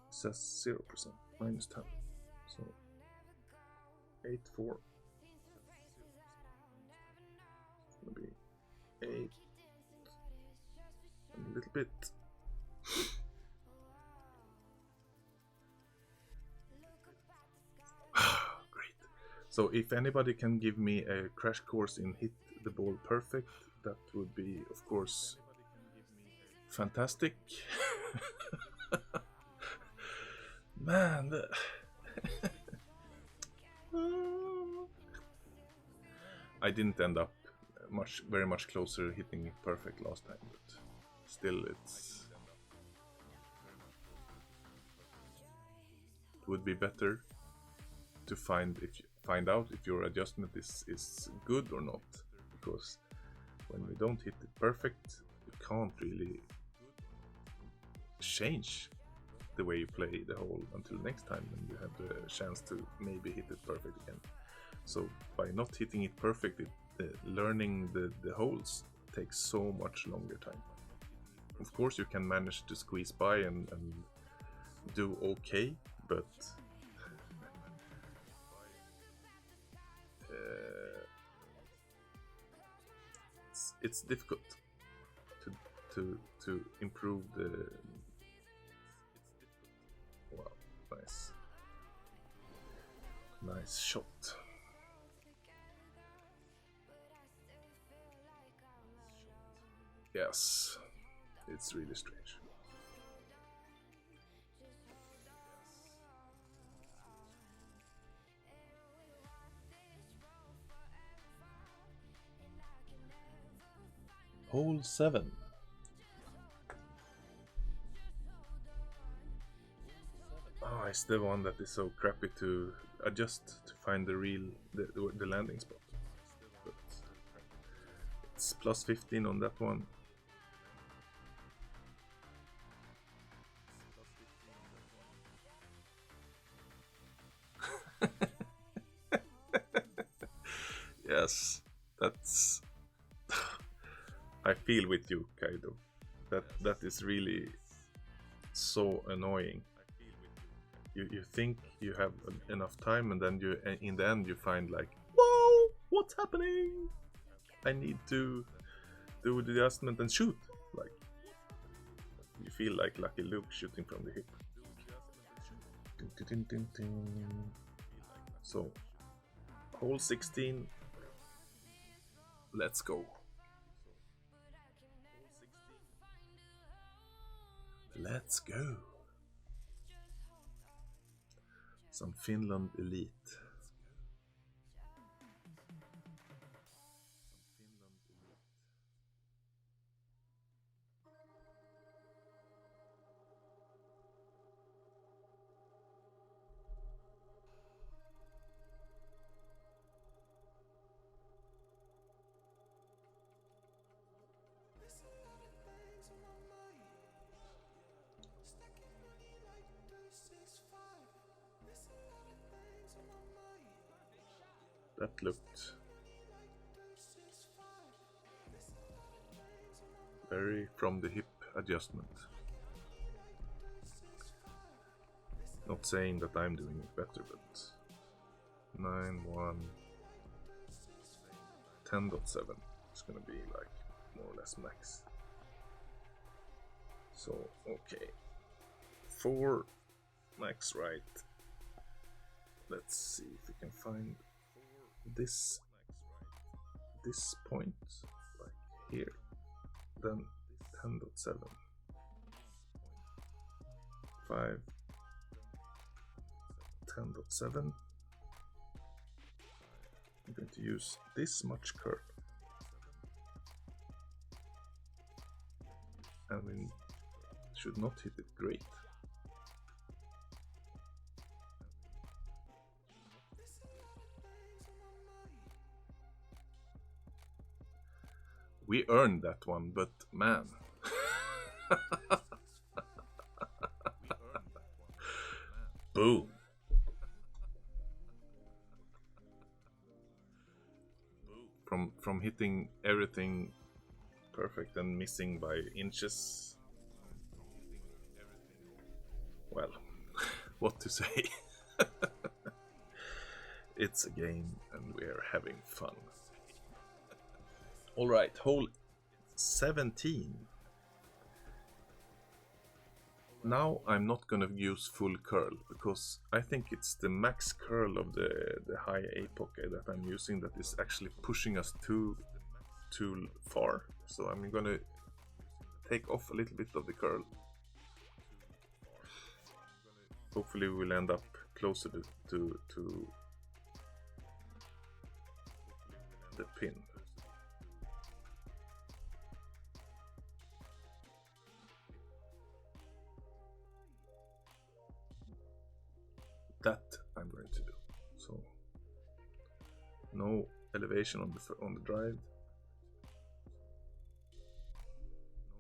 says 0%, minus 10. So 8-4. It's gonna be 8 and a little bit. Great. So if anybody can give me a crash course in hit the ball perfect, that would be, of course, fantastic. Man, I didn't end up very much closer hitting it perfect last time, but still it would be better to find out if your adjustment is good or not, because when you don't hit it perfect, you can't really change the way you play the hole until next time when you have the chance to maybe hit it perfect again. So by not hitting it perfect, learning the holes takes so much longer time. Of course you can manage to squeeze by and do okay, but it's difficult to improve the. Wow, nice shot. Yes, it's really strange. Hole 7. Oh, it's the one that is so crappy to adjust to find the landing spot. But it's plus 15 on that one. Yes, that's. I feel with you, Kaido. That is really so annoying. You think you have enough time, and then in the end you find like, whoa, what's happening? I need to do the adjustment and shoot. Like, you feel like Lucky Luke shooting from the hip. So, hole 16. Let's go. Let's go. Some Finland elite. That looked very from the hip adjustment. Not saying that I'm doing it better, but 9-1, 10.7 is gonna be like more or less max. So okay, 4 max right. Let's see if we can find this point, like here, then 10.7, 5, 10.7. I'm going to use this much curve, and we should not hit it great. We earned that one, but man. Boom. from hitting everything perfect and missing by inches. Well, what to say? It's a game and we're having fun. Alright, hole 17. Now I'm not gonna use full curl, because I think it's the max curl of the high apoc that I'm using that is actually pushing us too far. So I'm gonna take off a little bit of the curl. Hopefully we'll end up closer to the pin. That I'm going to do. So no elevation on the drive.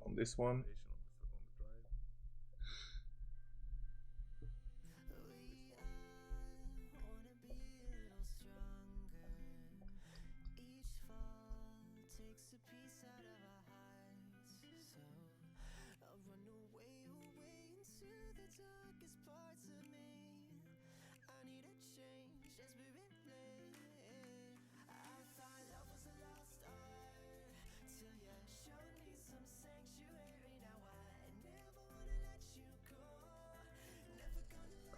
On this one.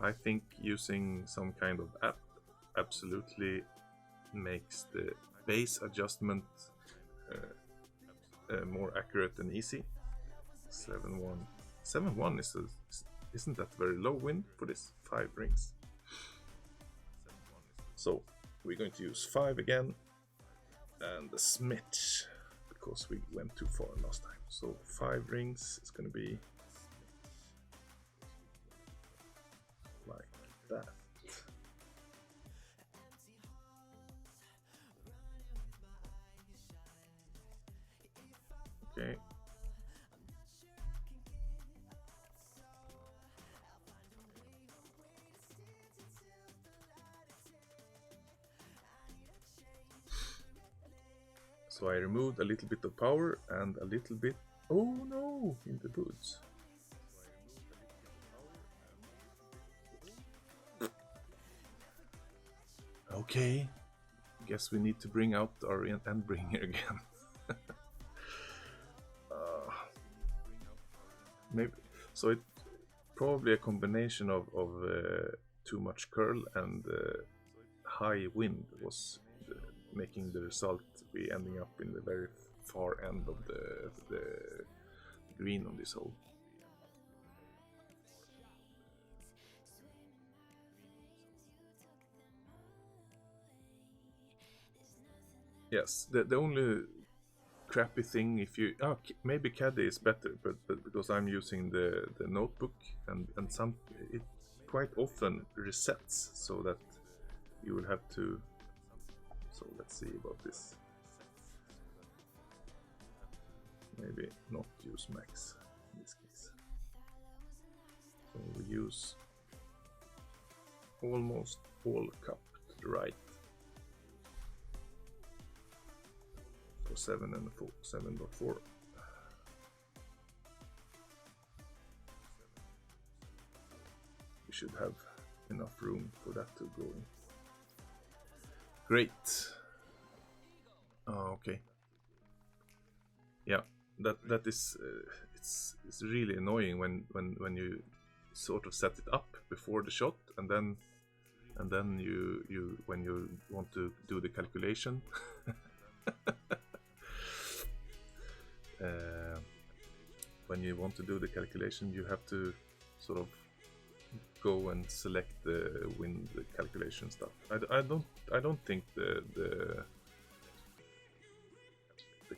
I think using some kind of app absolutely makes the base adjustment more accurate and easy. 7-1. 7-1 isn't that very low wind for this 5 rings. So we're going to use 5 again and a smidge because we went too far last time. So 5 rings is going to be like that. Okay. So I removed a little bit of power and a little bit, oh no, in the boots. Okay, guess we need to bring out our end bringer again. Maybe so. It's probably a combination of too much curl and high wind was making the result be ending up in the very far end of the green on this hole. Yes, the only crappy thing if you maybe caddy is better, but because I'm using the notebook and some it quite often resets so that you will have to. So let's see about this. Maybe not use max in this case. So we use almost all cup to the right. 7 and 4, 7.4. We should have enough room for that to go in. Great. Oh, okay. Yeah, that is it's really annoying when you sort of set it up before the shot and then you when you want to do the calculation. When you want to do the calculation, you have to sort of go and select the wind calculation stuff. I don't think the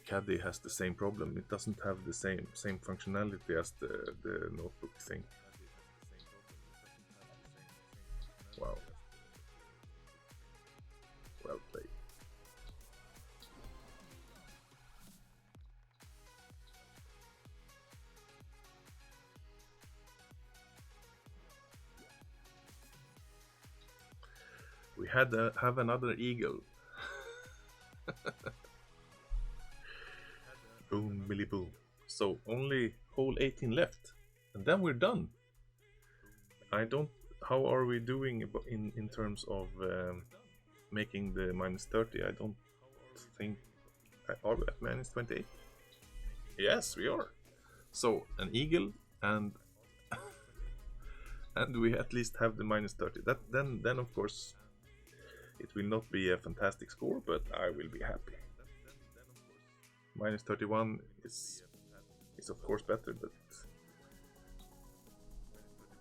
caddy has the same problem. It doesn't have the same functionality as the notebook thing. Wow. Well played. We have another eagle. Milli boom. So only hole 18 left, and then we're done. I don't. How are we doing in terms of making the -30? I don't think. Are we at -28? Yes, we are. So an eagle, and and we at least have the -30. That then of course it will not be a fantastic score, but I will be happy. -31 is of course better, but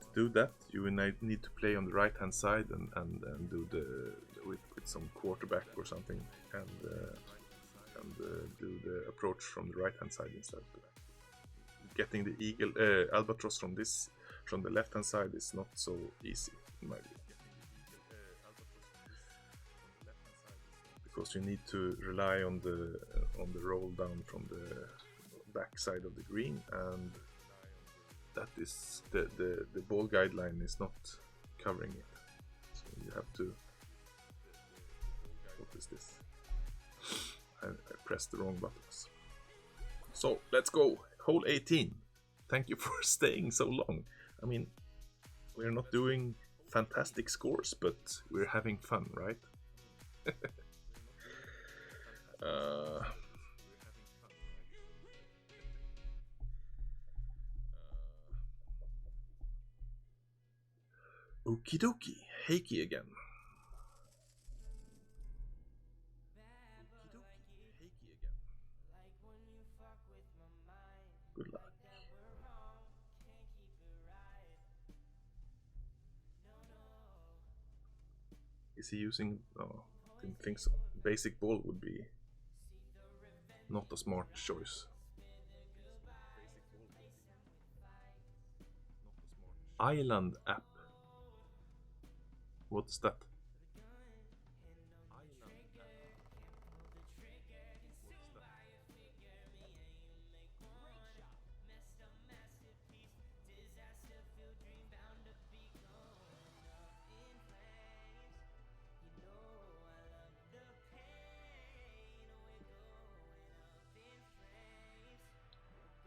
to do that you will need to play on the right hand side and do the with some quarterback or something, and do the approach from the right hand side instead. Getting the eagle albatross from the left hand side is not so easy in my view, because you need to rely on the roll down from the back side of the green, and that is the ball guideline is not covering it, so you have to. What is this? I pressed the wrong buttons. So let's go. Hole 18. Thank you for staying so long. I mean, we're not doing fantastic scores, but we're having fun, right? Okie dokie. Heiki again. Good luck. Is he using... No, didn't think so. Basic ball would be not a smart choice. Island app. What's that?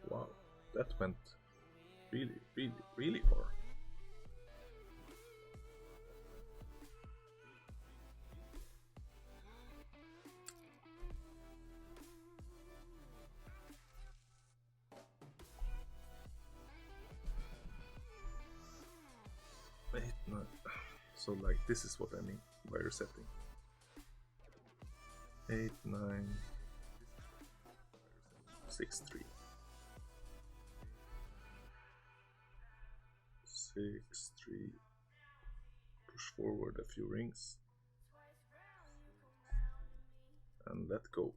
Wow, that went really, really, really far. So like this is what I mean by resetting. 8, 9, 6, 3. 6, 3. Push forward a few rings. And let go.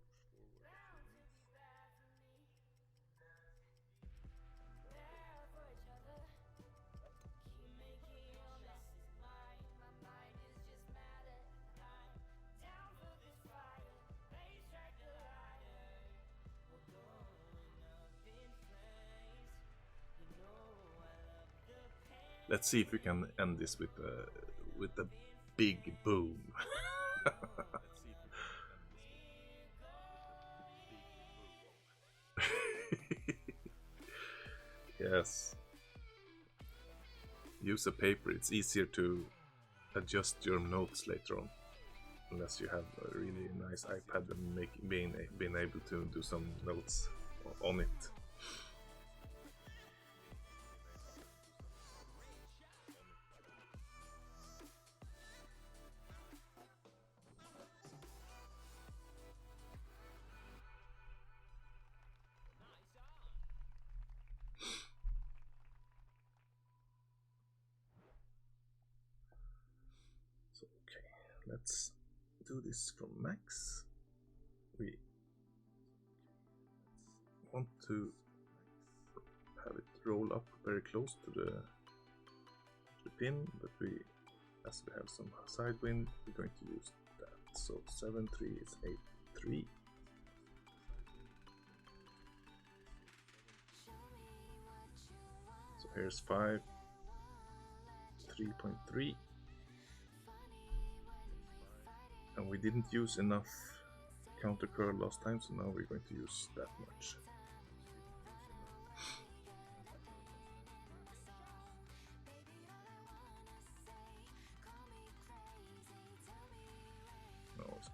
Let's see if we can end this with a big boom. Yes. Use a paper. It's easier to adjust your notes later on, unless you have a really nice iPad and being able to do some notes on it. So, okay, let's do this from max. We want to have it roll up very close to the pin, but as we have some side wind, we're going to use that. So 7-3 is 8-3. So here's 5, 3.3. And we didn't use enough counter curl last time, so now we're going to use that much.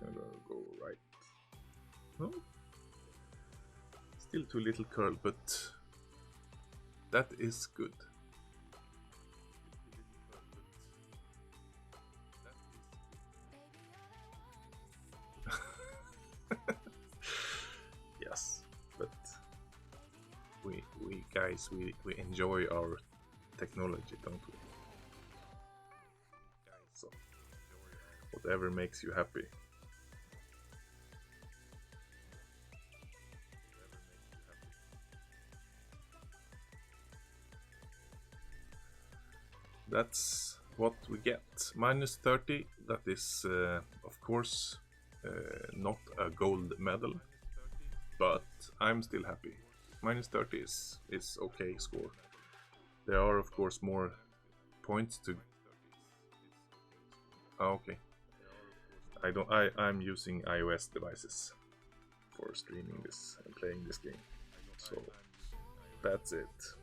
gonna go right. No? Still too little curl, but that is good. Yes, but we guys, we enjoy our technology, don't we? So whatever makes you happy. That's what we get. Minus 30, that is of course not a gold medal, but I'm still happy. Minus 30 is okay score. There are of course more points to. Okay. I'm using iOS devices for streaming this and playing this game. So that's it.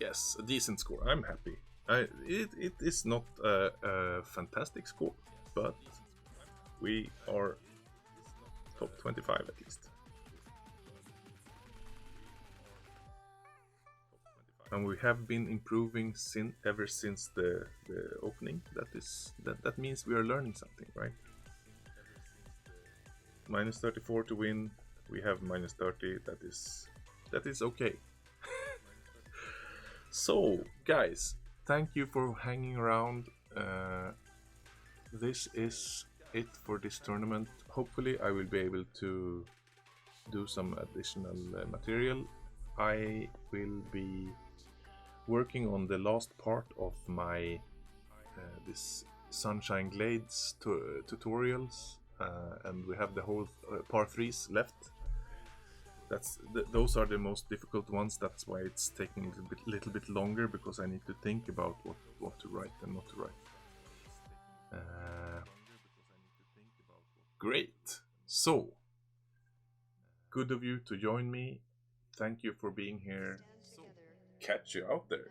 Yes, a decent score. I'm happy. It is not a fantastic score, but we are top 25 at least. And we have been improving ever since the opening. That means we are learning something, right? Minus 34 to win. We have minus 30. That is okay. So, guys, thank you for hanging around. This is it for this tournament. Hopefully, I will be able to do some additional material. I will be working on the last part of my this Sunshine Glades tutorials, and we have the whole part 3s left. Those are the most difficult ones. That's why it's taking a little bit longer, because I need to think about what to write and not to write. Great. So, good of you to join me. Thank you for being here. Catch you out there.